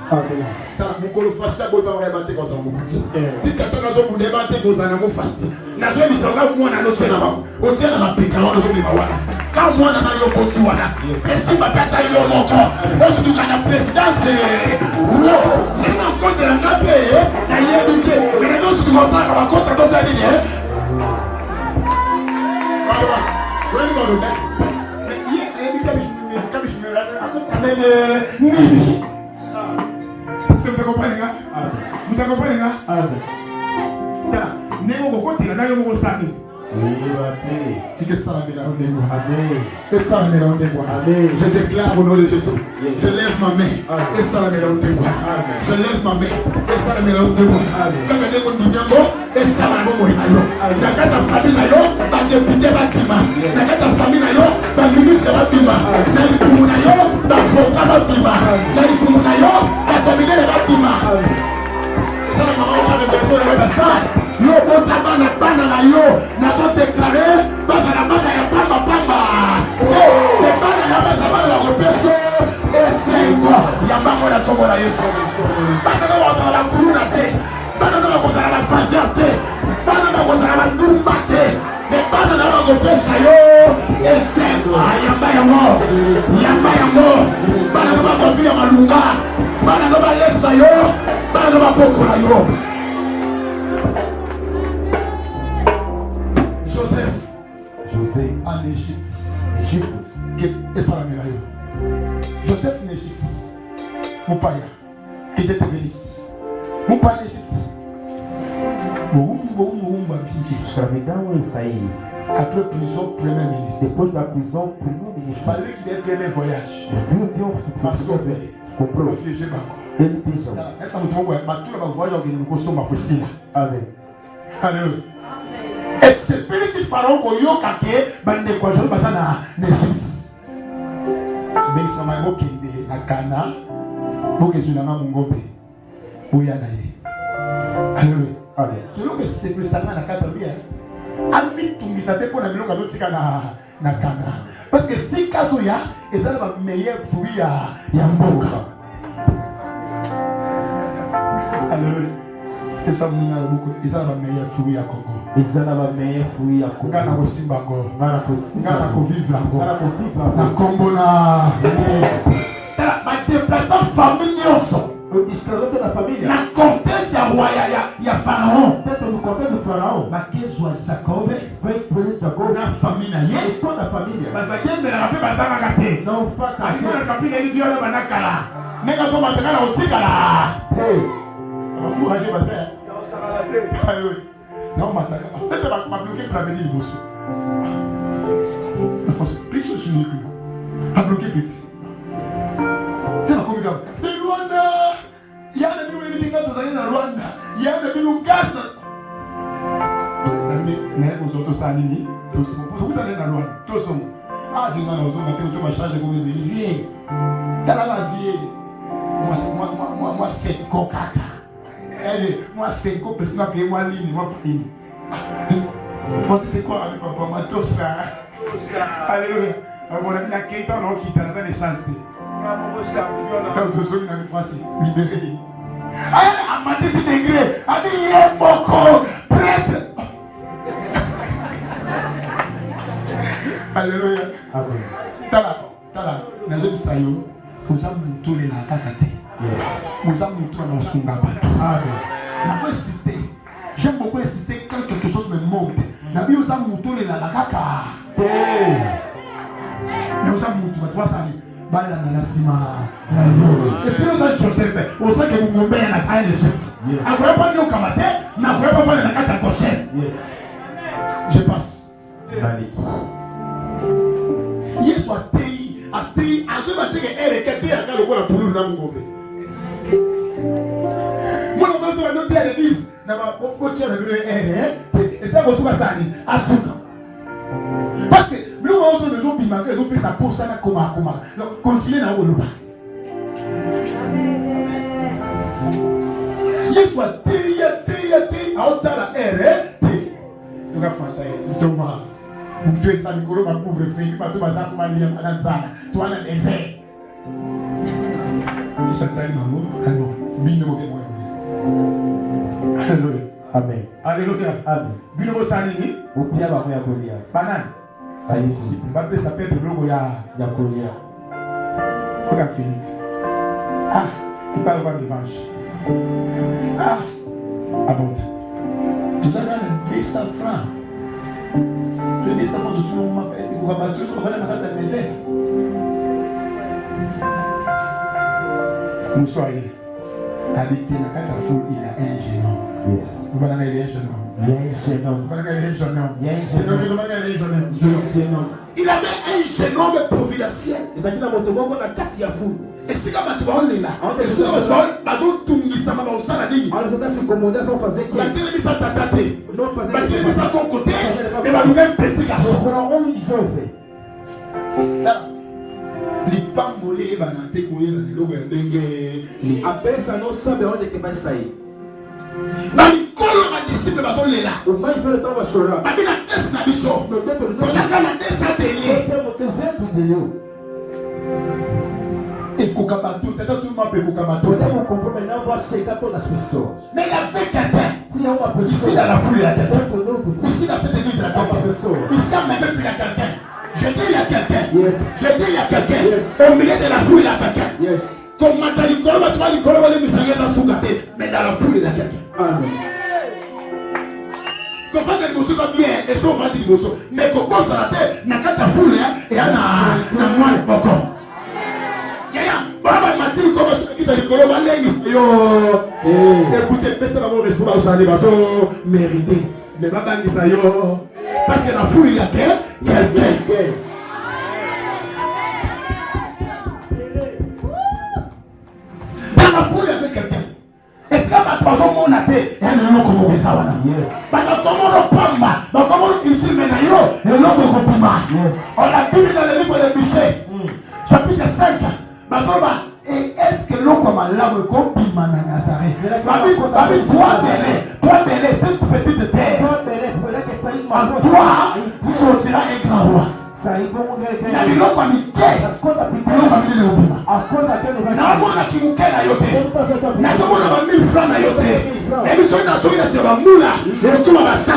tala mukolo fasta bota wa bate ko za mukonzi tikata nazo bunde bate ko za na mo fasti nazo bisoka mwana lotie na ba otie na mapika wana zo mi bawana ka mwana na yo konzi wana esi mapata yo moko osu tukana presidence wo nina kontra ngape na yedu ke wena dosu tukozaka ba kontra dosa nini wala wala wala Vous comprenez? Vous comprenez? Si que ça la je déclare au nom de Jésus. Je lève ma main. Et ça la je lève ma main. Et ça la quand on est au Niambo, et ça la la famille va député va pima. La famille va ministre va pima. La avocat va pima. La communauté va pima. Ça la maman va yo otabana bana na yo nazo déclarer bana na bana ya pamba pamba le bana ya bana ya profeso esengo ya bango na kombo na Yesu bana na wa la kuruna te bana na ko na la fazia te bana na ko na la dumba te le bana na ko pesa yo esengo ya bana mo bana na ko via malunga bana na ba lesa yo bana na ba poko na yo. Joseph en Égypte. Et ça la médaille. Joseph en Égypte. Mon père, qui était bénisse. Mon père en Égypte. Après prison, premier ministre. Depois da prisão, primeiro-ministro. Falei qu'il est premier voyage. Parce qu'on réfugié. Ele beijou. Essa muito bom, mas tudo vai voyage alguém não gostou uma focinha. Amém. Aleluia. Et c'est plus si Pharaon ko yo kake bande ko jo basana n'Égypte. Mais ça m'a évoqué na Cana. Pour que je n'ai pas mon gombe. Où y en a eu. Alléluia. Amen. Selon que c'est plus ça na casa bien. Ami tu misate pour la biloko zo tika na Cana. Parce que si kazo ya ezala ba meilleur fruit ya mboka. Alléluia. Et ça m'a beaucoup ezala ba meilleur fruit ya Congo. Ezala ba meilleur fruit ya Congo. Ngana ko simba ngo. Ngana ko vivre ngo. Na Congo na. Ba déplaçant famille nyonso. O descendant da família. Na cortège ya Pharaon. Dentro do cortège do Faraó. Ba kezwa Jacob. Vem por Jacob. Na famille na ye. Toda a família. Ba yembe na pe bazanga kate. Não fata. Asina kapila ni dio na banakala. Nega so matakala otikala. Hey. Encouragez ma sœur. Alléluia. Non, ma peut-être ma bloqué pour la venir du bosso. La force, plus sur le cul. A bloqué petit. Il y a la communauté. Le Rwanda. Il y a des millions de gens qui sont dans Rwanda. Il y a des millions de gaz. Mais aux autres, ça a nini. Tous sont. Vous allez dans Rwanda. Tous sont. Ah, je suis dans la zone. Je vais changer comme une vieille. Dans la vieille. Moi, c'est coca. Moi, c'est quoi parce que je moi ligne, moi prime. Français, c'est quoi avec papa? Moi, tout ça. Alléluia. Mon ami, la Keita, on a quitté dans les chances. Quand je suis dans le français, libéré. Ah, à matin, c'est degré. Ah, mais il est beaucoup prêtre. Alléluia. Amen. Tala, nous sommes saillants. Nous avons tourné la cacate. Nous avons tourné la sungaba. Il faut insister. J'aime beaucoup insister quand quelque chose me monte. Nous avons tourné la caca. Nous avons tourné la caca. Et puis nous avons Joseph. On sait que vous m'avez un attaque de Joseph. On ne pouvait pas dire au Kamate, mais on ne pouvait pas faire la carte à cocher. Je passe. Hier soit TI, à TI, à ce matin, elle est qu'elle a le la poule dans mon moi, on va noter à l'église. Et ça, vous savez, à Souka. Parce que nous, on a besoin de bimaquer, ils ont fait ça pour ça, comme. Donc, continuez dans le bas. Il faut TI, à haute la R. Tu vas faire ça, Thomas. Vous devez ça, Nicolas, ma pauvre fille, pas tout bazar, pour aller à la zone. Toi, on a des airs. Il s'appelle Maman, alors, bino, alléluia. Amen. Alléluia. Amen. Bino Sanini. O pia va ya Golia. Banane. Ici. Mbappé s'appelle le logo ya Golia. Regarde Philippe. Ah, il parle pas de vache. Ah, abonde. Tu as gagné 200 francs. Tu as 200 francs de ce moment. Est-ce que vous avez battu sur la maison de la maison? Moussoye, habité dans la foule, il a un jeune homme. Yes. Vous voyez, il y a un jeune homme. Il y a un jeune homme. Vous voyez, il y a un jeune homme. Il y a un jeune homme. Il y a un jeune homme. Il y a un jeune homme. Il avait un jeune homme providentiel. Et ça dit dans mon togo qu'on a 4 yafou. Et c'est comme tu vas en là. Et c'est comme tu vas tout ça va au saladin. Alors ça c'est commandé pour faire que La télévision ça t'a tâté. non faisait. La télévision à ton côté. Mais va nous faire un petit garçon. On a un fait. Les pas molés va dans tes couilles dans les lobes ndenge. Après ça non ça mais on est que pas ça. Na mikolo ma disciple ba là. Au moins il fait le temps va chorer. Ba bina kesi na biso. Le tête de On a kana desa télé. Et kokabato, t'as pas seulement pe kokabato. On comprend maintenant voir chez Kato la Suisse. Mais il y avait quelqu'un. Si on va Ici dans la foule il y a quelqu'un. Ici Ici dans cette église il y a quelqu'un. Ici en même il y a quelqu'un. Je dis il y a quelqu'un. Yes. Je dis il y a quelqu'un. Yes. Au milieu de la foule il y a quelqu'un. Yes. Comme Matali Koloba, tu vas lui Koloba les misangés dans Soukate. Mais dans la foule il y a quelqu'un. Amen. Quand on fait des bossos comme bien, et sont vendus des bossos. Mais quand on passe à la tête, n'a qu'à ta foule et à na moi le bocon. Yaya, Baba Matili Koloba qui t'a dit Koloba les écoutez, laissez l'amour respect aux allez mérité. Mais Baba Nisa yo. Parce que dans la foule il y a quelqu'un. Dans la foule il y avait quelqu'un. Est-ce que ma troisième monde a été un nom comme on ça wana? Yes. Parce que comment on pamba, donc comment on cultive maintenant et l'homme de compliment. On a vu dans le livre de Michée, chapitre 5. Et est-ce que l'homme comme Allah me compliment dans Nazareth? Babi, toi Bélé, cette petite terre. En toi sortira un grand roi. Na biloko ya mike biloko ya minene obima naomona kimuke na yo te nazomona ba 1000 francs na yo te ebiso nasoki na nsima bamula ekoma ba $100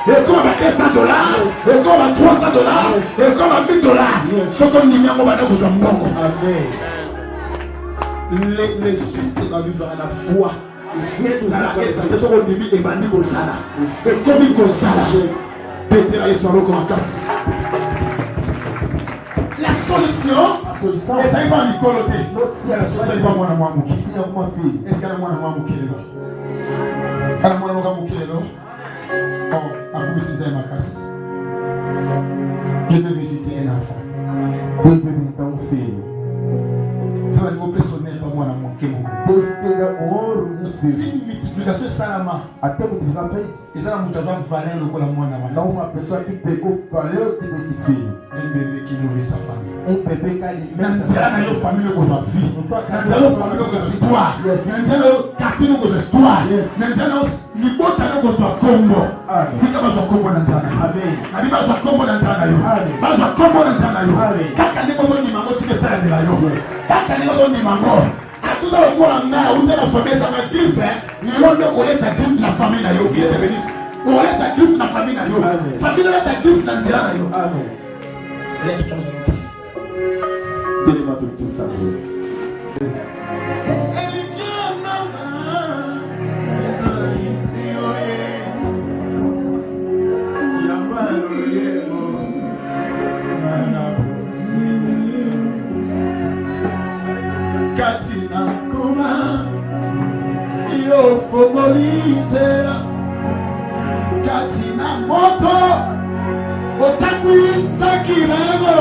ekoma ba $200 ekoma ba $300 ekoma ba $1000 soki ondimi yango banda kozwa mbongo le juste va vivre à la foi ezala soki ondimi ebandi kosala ekomi kosala petela yesu maboko makasi. La solution, et ça y va en écoloté. Ça y va moi à moi mouki. Est-ce qu'il y a moi à moi mouki là? Quand moi à moi mouki là? Oh, à vous visiter ma casse. Je vais visiter un enfant. Je vais visiter un fils. Ça va être personnel pour moi à moi qui mon. C'est une multiplication salama. À terme tu vas faire. Et ça la mutatoire valeur le cola moi na moi. Là on a personne qui peut valeur qui peut s'y faire. Un bébé qui nourrit sa famille. Un bébé qui a Nanzela na yo famille ko za vie. Nanzela famille ko za histoire. Nanzela quartier ko za histoire. Nanzela libota ko za Kongo. Sika ba za Kongo nanzela. Amen. Abi ba za Kongo nanzela yo. Ba za Kongo nanzela yo. Kaka ni ko ni mango sike sala de la yo. Kaka ni ko ni mango. Atuza ko na nga utela famille za Christ. Yondo ko lesa Christ na famille na yo qui est devenu. Ko lesa Christ na famille na yo. Famille na ta Christ nanzela na yo. Amen. Lève-toi. Donnez-moi tout ça. Katina Kuma yo fobolizera Katina Moto Otakui Sakirego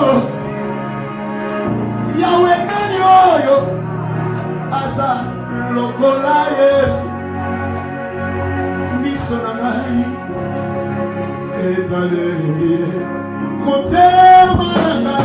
Yahweh nani oyo Asa lokola Yesu Miso na ngai Evaleri Motema na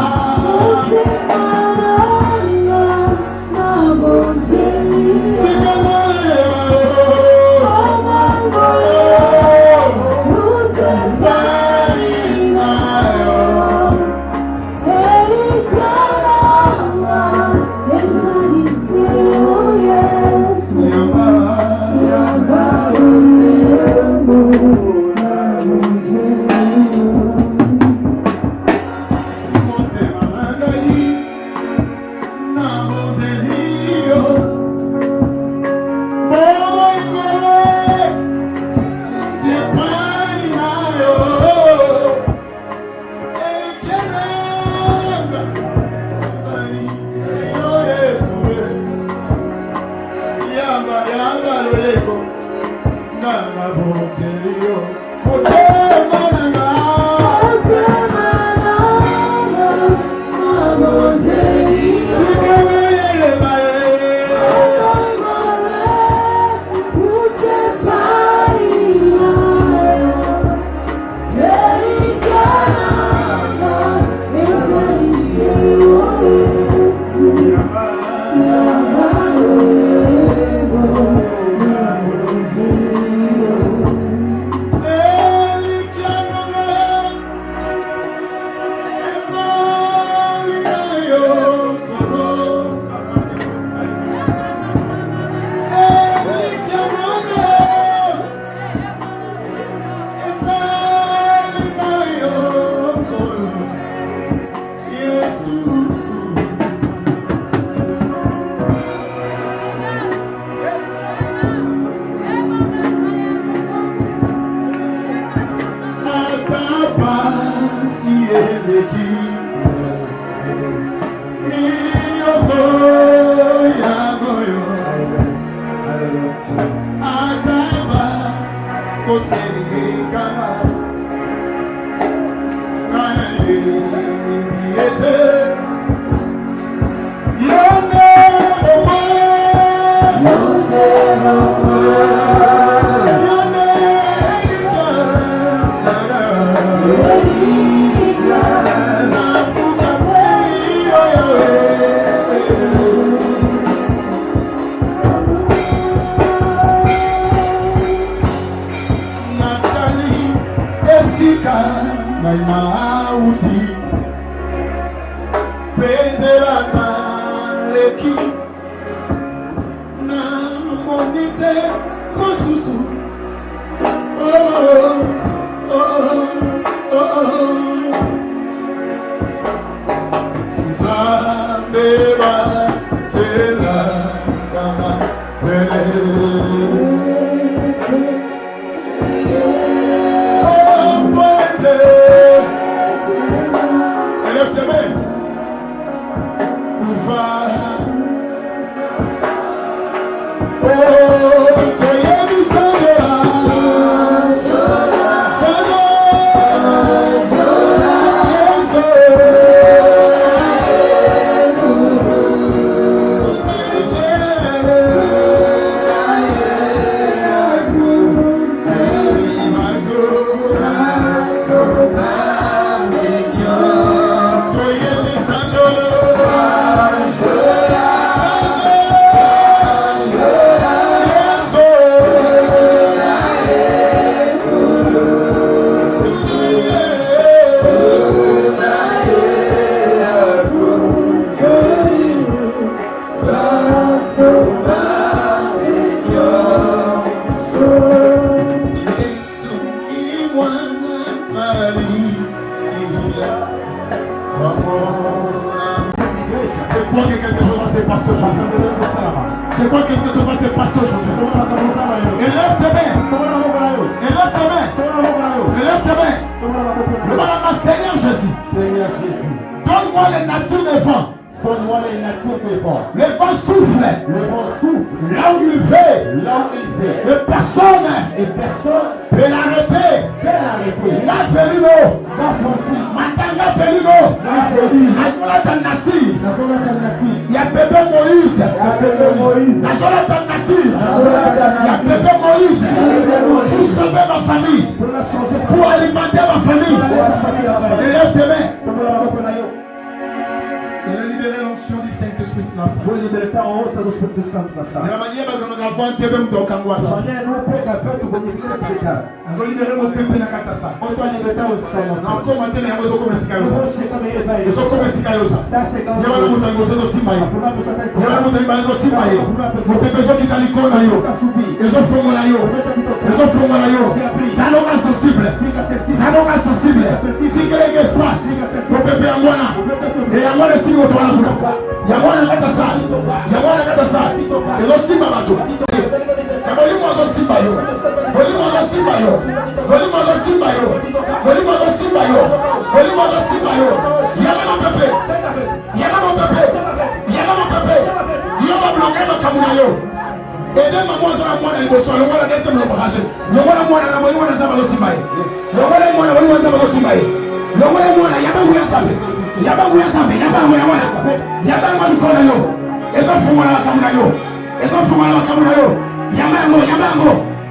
eleki na monite mosusu. Oh, oh, oh, oh, oh. Zambeba, Sela, Kama, Bele. Oh, Poete. Élève tes mains. Va. Oh, Toyebi Sangela. Je crois que quelque chose va se passer aujourd'hui. Élève tes mains. Élève tes mains. Élève tes mains. Demande Seigneur Jésus. Donne-moi les natures des vents. Donne-moi les natures des vents. Le vent souffle. Le vent souffle. Là où il fait. Là où il fait. Et personne peut l'arrêter. La Félino. Matanga Félino. Nazola Tanati. Il y a bébé Moïse. Nazola Tanati. Il y a bébé Moïse. Pour sauver ma famille. Pour alimenter ma famille. Élève tes mains. Je vais libérer l'onction du Saint-Esprit. De la manière dont nous avons un peu de Kangwasa. Je vais libérer mon peuple de Katasa. Non, comment tu es comme Sikayosa. Ils sont comme Sikayosa. Il y a un monde qui est aussi maillot. Il y a un monde qui est aussi maillot. Vous pouvez besoin qu'il t'aille comme maillot. Ils ont fait mon maillot. Ils ont fait mon maillot. Ça n'a pas sensible. Ça n'a pas sensible. Si quelqu'un espace, vous pouvez à moi là. Et à moi le signe au droit là. Il y a moi la Katasa. Il y a moi la Katasa. Ils ont six bateaux.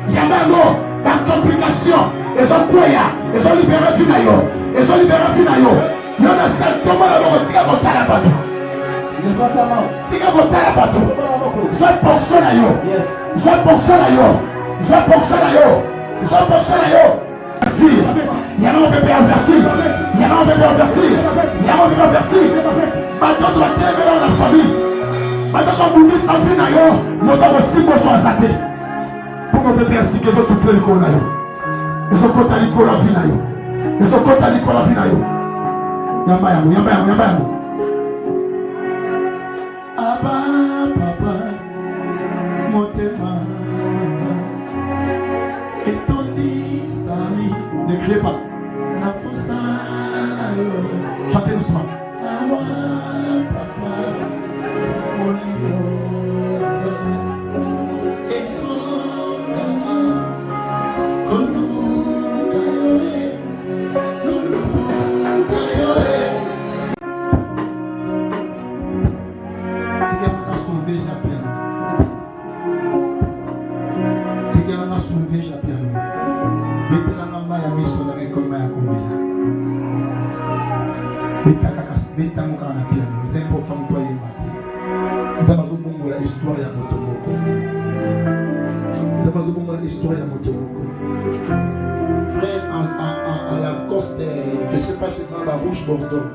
Yamango, la complication, ils ont quoi? Ils ont libéré Finayo, ils ont libéré Finayo. Il y a un seul tombé là, c'est qu'à voter la bateau. C'est qu'à voter la bateau. Soit pour ça là, soit pour ça là, soit pour ça là, soit pour ça là. Il y a un bébé averti, il y a un bébé averti, il y a un bébé averti. Maintenant, tu vas t'aimer dans la famille. Maintenant, quand vous dites ça, Finayo, nous avons 6 mois sur la santé. Pour que bébé ainsi que vous soufflez le corps là. Ils ont compté le corps la vie là. Ils ont compté le corps la vie là. Yamba. Abba, papa, mon téma. Et ton dit, Sami, ne criez pas. La poussa, chantez doucement. Abba, papa, mon lion. C'est important pour toi de la histoire ya Motomoko. Frère, à la coste, je ne sais pas, c'est dans la Rouge Bordeaux.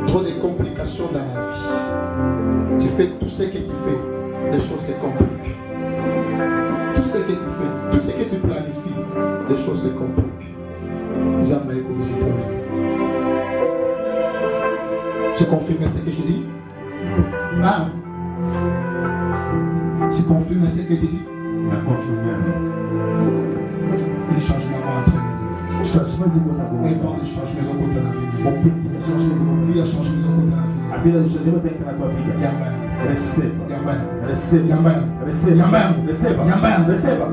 Trop de complications dans la vie. fais tout ce que tu fais, les choses se compliquent. Tout ce que tu fais, tout ce que tu planifies, les choses se compliquent. Jamais que vous tu confirmes ce que je dis? Ah. Tu confirmes ce que tu dis? La confirmé. Il changement va entraîner. Changement de côté. Et voir les changements au côté de la vie. Mon petit changement de Vie a changé au côté de la vie. a vida de changement de la tua vida. Yamban. Receba. Yamban. Receba. Yamban. Receba. Yamban. Receba. Yamban. Receba.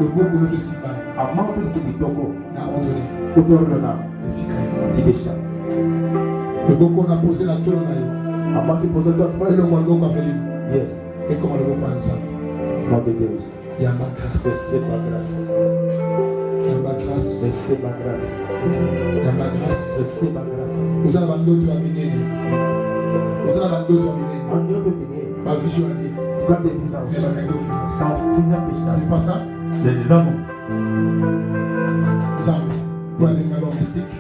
Le beau que je suis pas. A mão do que tocou. N'a ordonné. O dono não. Et Te deixa. le beau qu'on a posé la tour là. A mão que posou tua Et folha. le beau qu'on a fait. Yes. Et comment le beau qu'on a ça? Mão de Deus. Yamba grâce. Receba a graça. Yamba grâce. Receba a graça. Yamba grâce. Receba a graça. Vous allez avoir d'autres amener. Vous allez avoir d'autres amener. Onde eu peguei? Ma vision année. Quando ele visão. Mais ma cadeau finance. Tá fina fechada. C'est pas ça? Vamos. Zambi. Ou avec un logistique.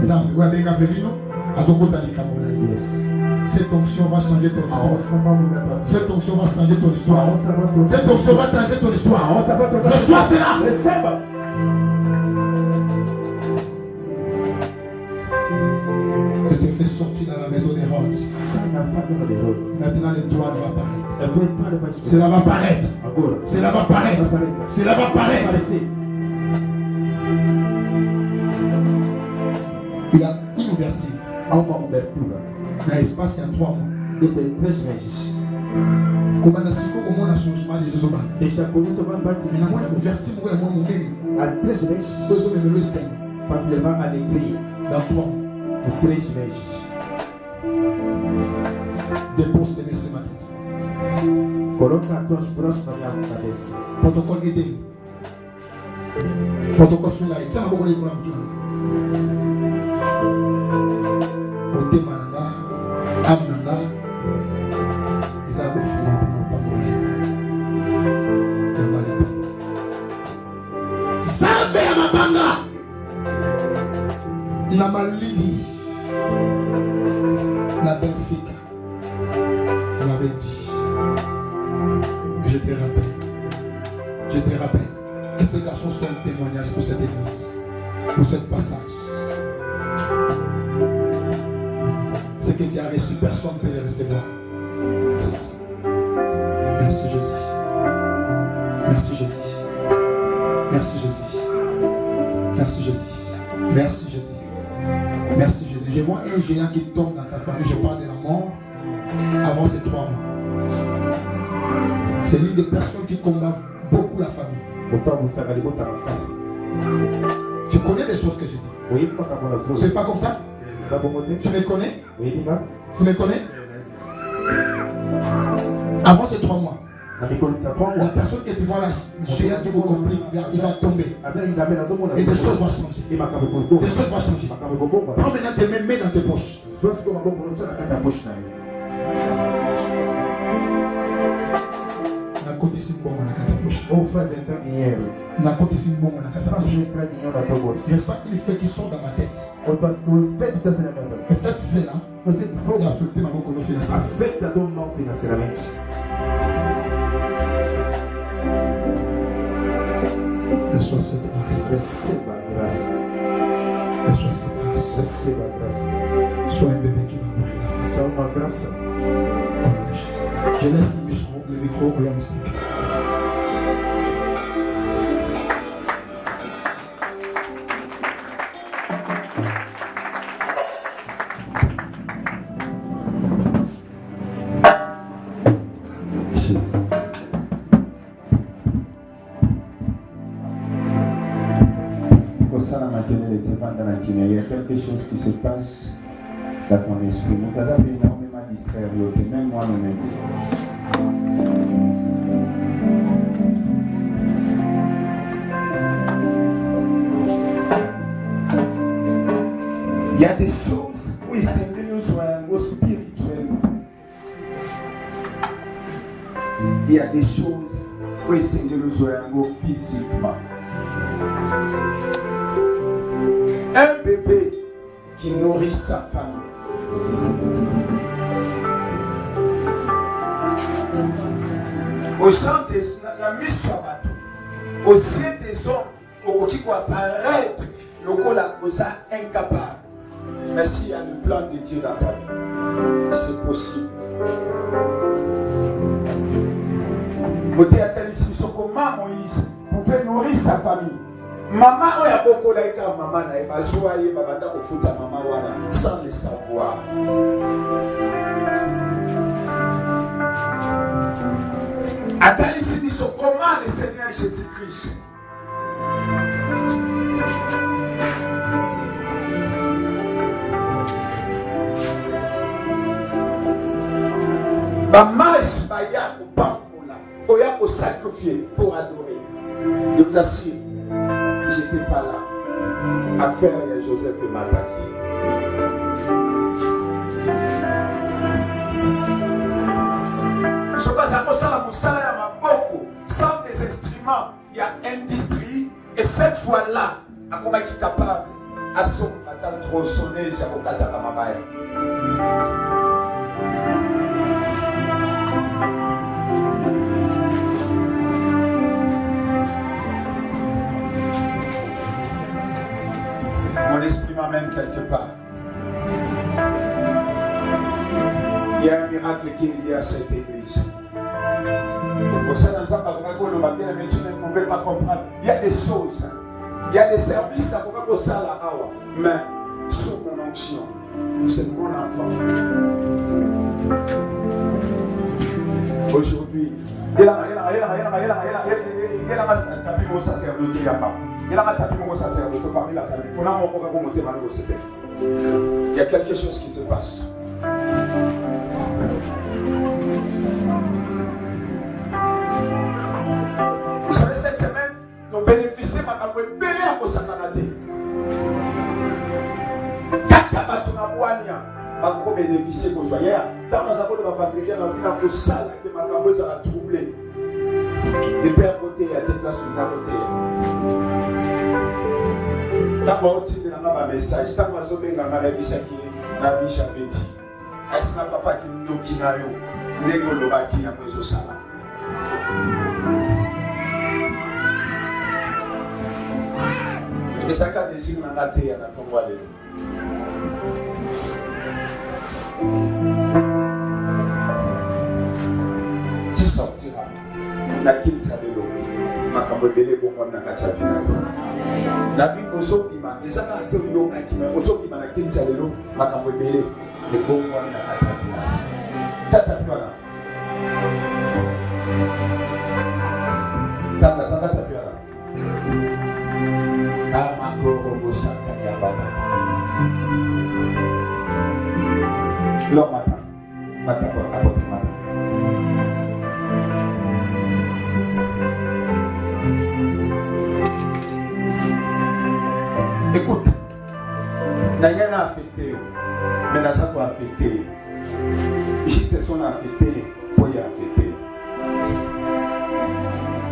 Zambi. Ou avec un vérino. À son côté, les Camerounais. Yes. Cette onction va changer ton A histoire. onça vai mudar tua vida. Cette onction va changer ton A histoire. onça vai trocar. Cette onction va changer ton A histoire. onça vai trocar. Reçois cela. Receba. Je te fais sortir dans la maison des rois. Sai na casa de Deus. Maintenant, les droits vont apparaître. Eu tô entrando para te Cela va apparaître. agora. Cela va apparaître. Cela va apparaître. Aparecer. Il a une ouverture. Há uma abertura. Dans l'espace, il y a 3 mois. Desde 3 meses. Comment on a su comment on a changement de Jésus. Deixa com isso vai partir. Mais moi, il y a ouverture, moi, mon mari. Há 3 meses. Ce jour, il me le sait. Para te levar à alegria. Dans 3 mois. Por 3 meses. Dépose de mes matin. Coloca as tuas próximas na minha cabeça. Protocole aidé. Protocole sur la. Tiens, beaucoup de problèmes. Au thème Mananga, Amnanga, ils ont refusé de pas mourir. Zambe ya mabanga. Na Malini, la Benfica, elle m'avait dit, je te rappelle que ces garçons sont un témoignage pour cette église, pour ce passage. Ce que tu as reçu, personne ne peut le recevoir. Merci Jésus. Merci Jésus. Merci Jésus. Merci Jésus. Merci Jésus. Merci Jésus. Je vois un géant qui tombe dans ta famille. Je parle de la mort avant ces 3 mois. C'est l'une des personnes qui combat beaucoup la famille. Tu connais les choses que je dis. C'est pas comme ça? Tu me connais? Tu me connais? Avant ces 3 mois, la personne que tu vois là, le géant qui vous complique, il va tomber. Et des choses vont changer. Des choses vont changer. Prends maintenant tes mains, mets dans tes poches. Ou faz entrar dinheiro. Faz entrar dinheiro na tua bolsa. Il y a ça qu'il fait qui sort dans ma tête. O feito está sendo meu. Et cette fait-là, Você que il a for affecté ma banque financière. afeta do não financeiramente. Reçois cette grâce. Receba a graça. Reçois cette grâce. Receba a graça. Sois un bébé qui va mourir la face. Isso é uma graça. Au nom de Jésus. Je laisse le micro au l'homme mystique. Il y a quelque chose qui se passe dans ton esprit. Nous avons énormément distraire l'autre, même moi même. Il y a des choses où il s'est mis nous soyons spirituellement. Il y a des choses où il s'est mis nous soyons physiquement. Un bébé qui nourrit sa famille Au champ la mise sur bateau. Aux yeux des hommes, au qui doit apparaître, le cola cosa incapable. Mais s'il y a le plan de Dieu dans ta vie, c'est possible. Côté à tel ici, comment Moïse pouvait nourrir sa famille. Maman a beaucoup d'aïka, maman n'a pas joyé, maman n'a pas foutu à maman sans le savoir. Attends ici, comment le Seigneur Jésus-Christ. Bamage baya au bamboula, oya au sacrifier pour adorer. Je vous assure, j'étais pas là. Affaire à Joseph et m'attaquer. Ce que ça sans des instruments, il y a industrie. Et cette fois-là, à comment il est capable à son matin trop sonner, c'est au Katakamabaya. Mon esprit m'amène quelque part. Il y a un miracle qui est lié à cette église. Au sein d'un zamba, vous ne pouvez pas comprendre. Il y a des choses, il y a des services à la awa. Mais sous mon onction, c'est mon enfant. Aujourd'hui, il a tapé mon sacerdoce là-bas. Il a tapé mon sacerdoce parmi la famille. On a encore monté ma négociation. Il y a quelque chose qui se passe. Vous savez, cette semaine, nous bénéficions de ma belé à Kosakanate. Kakabatunabwania, nous bénéficier de nos hier. Dans nos apôtres de ma famille, on a vu la salle que ma camoise a troublé. De père côté, à des places de la côté. Dans mon titre, dans ma message, dans ma zone, dans ma bisaki, dans ma bishabeti. Est-ce que papa qui nous kinayo, négolo baki à cause de ça? Et ça, quand des signes en a été, on a compris. Tu sortiras. La kinsa de l'eau. Ma cambodélé pour moi, n'a pas de la vie aux autres, les gens qui ont eu aux autres, la kinsa de l'eau, ma cambodélé, et pour moi, n'a pas de écoute, n'a rien affecté, mais n'a pas affecté. Juste son affecté pour y affecter.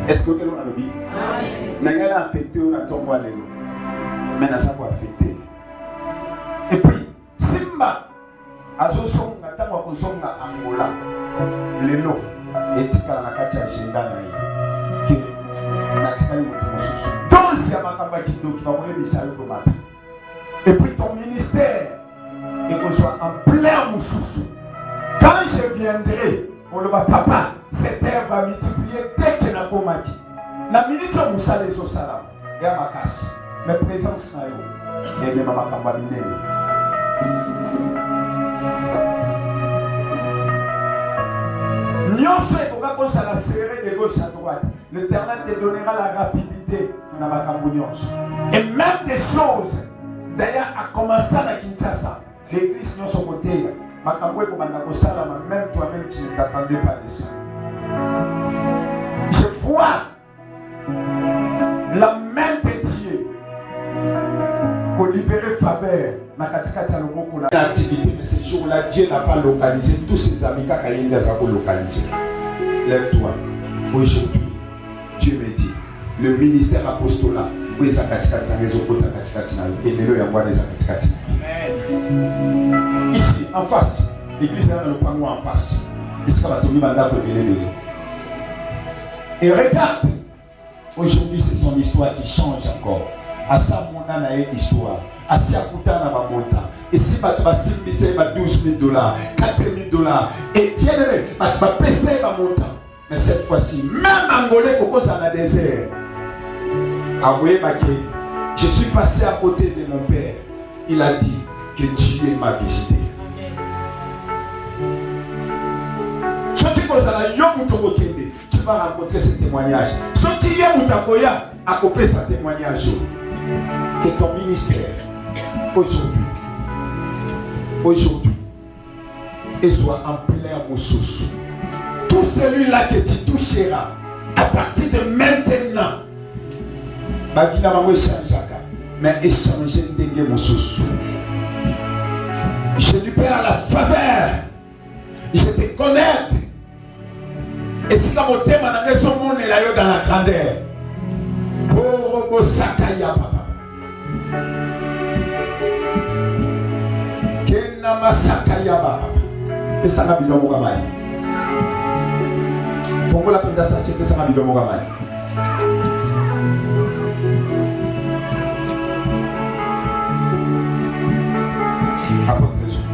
Est-ce que l'on a le dit? N'a rien affecté, on a tombé à l'élo, mais n'a pas affecté. Et puis, Simba, à ce son, n'a pas besoin d'Angola, l'élo, et tu as la carte agenda, qui n'a pas eu de souci. Et puis ton ministère, et qu'on soit en plein moussoussou. Quand je viendrai, on le va papa, cette terre va multiplier dès qu'elle n'a pas maki. La minute où vous allez au salam, et à ma casse, mes présences na yo, et mes maman kambamine. Nyonso et qu'on va la serrer de gauche à droite. L'Éternel te donnera la rapidité dans ma cambougnonce. Et même des choses, d'ailleurs, à commencer à Kinshasa, l'église non son côté, ma camboué comme un akosala, même toi-même tu ne t'attendais pas de ça. Je vois la main de Dieu pour libérer faveur. L'activité, mais ce jour-là, Dieu n'a pas localisé tous ses amis qui ont localisé. Lève-toi. Aujourd'hui, Dieu me dit, le ministère apostolat, où est-ce ici, en face, l'église est dans le panneau en face. Est-ce que va tomber mandat pour Et regarde, aujourd'hui c'est son histoire qui change encore. À ça, mon âne a une histoire. À ça, Kouta n'a pas montant. Et si tu as 6 000, 12 000 $, 4 000 $, et qui est tu vas payer ma montant. Mais cette fois-ci, même Angolais, Koko, ça a désert. Avouez, je suis passé à côté de mon père. Il a dit que Dieu m'a visité. Tu vas rencontrer ce témoignage. Ce qui est où tu as accompli ce témoignage. Que ton ministère, aujourd'hui, et soit en plein ressource. Tout celui-là que tu toucheras, à partir de maintenant, ma vie n'a pas changé, mais échanger des ressources. Je lui perds la faveur. Je te connecte. Et si ça me thème, on a son monde là dans la grandeur. Pour Sakaya papa. Kenama Sakaya papa. Et ça n'a pas de mogamai. Faut que la présentation c'est que ça n'a pas de mogamai. Apôtre Jésus.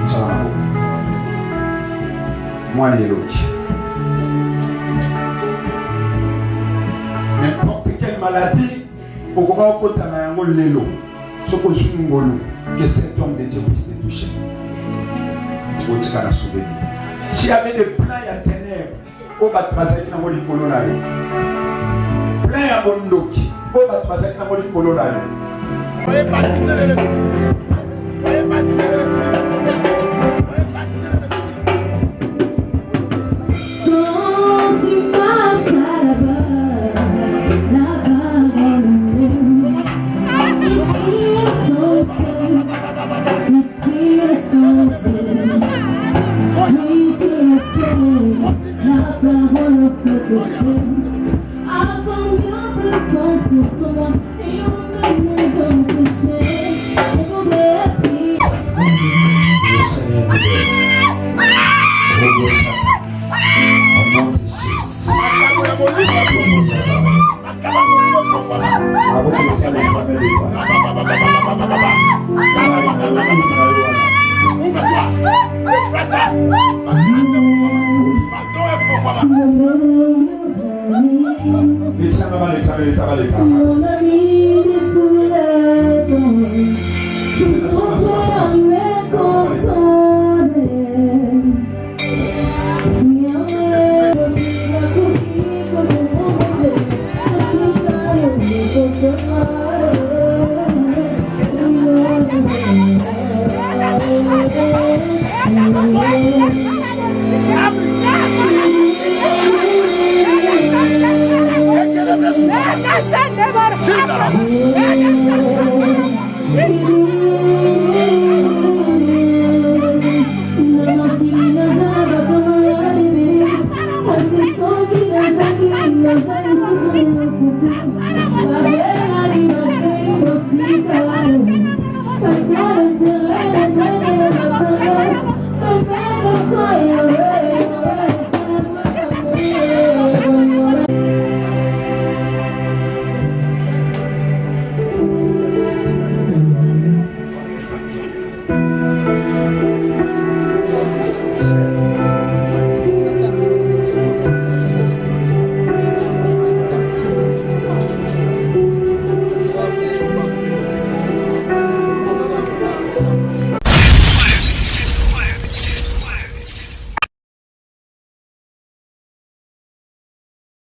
Salam. Moi les logiques. N'importe quelle maladie, au grand côté de l'élo, ce que je suis que cet homme de Dieu puisse te toucher. Pour te faire souvenir. S'il y avait des plans à ténèbres, au bas de Bazaki na moli colonel. Plein à Bondoki, au bas de Bazaki na moli colonel. Soyez baptisés de l'esprit. Soyez baptisés de l'esprit. Soyez baptisés de l'esprit. Quand tu marches là-bas. Let's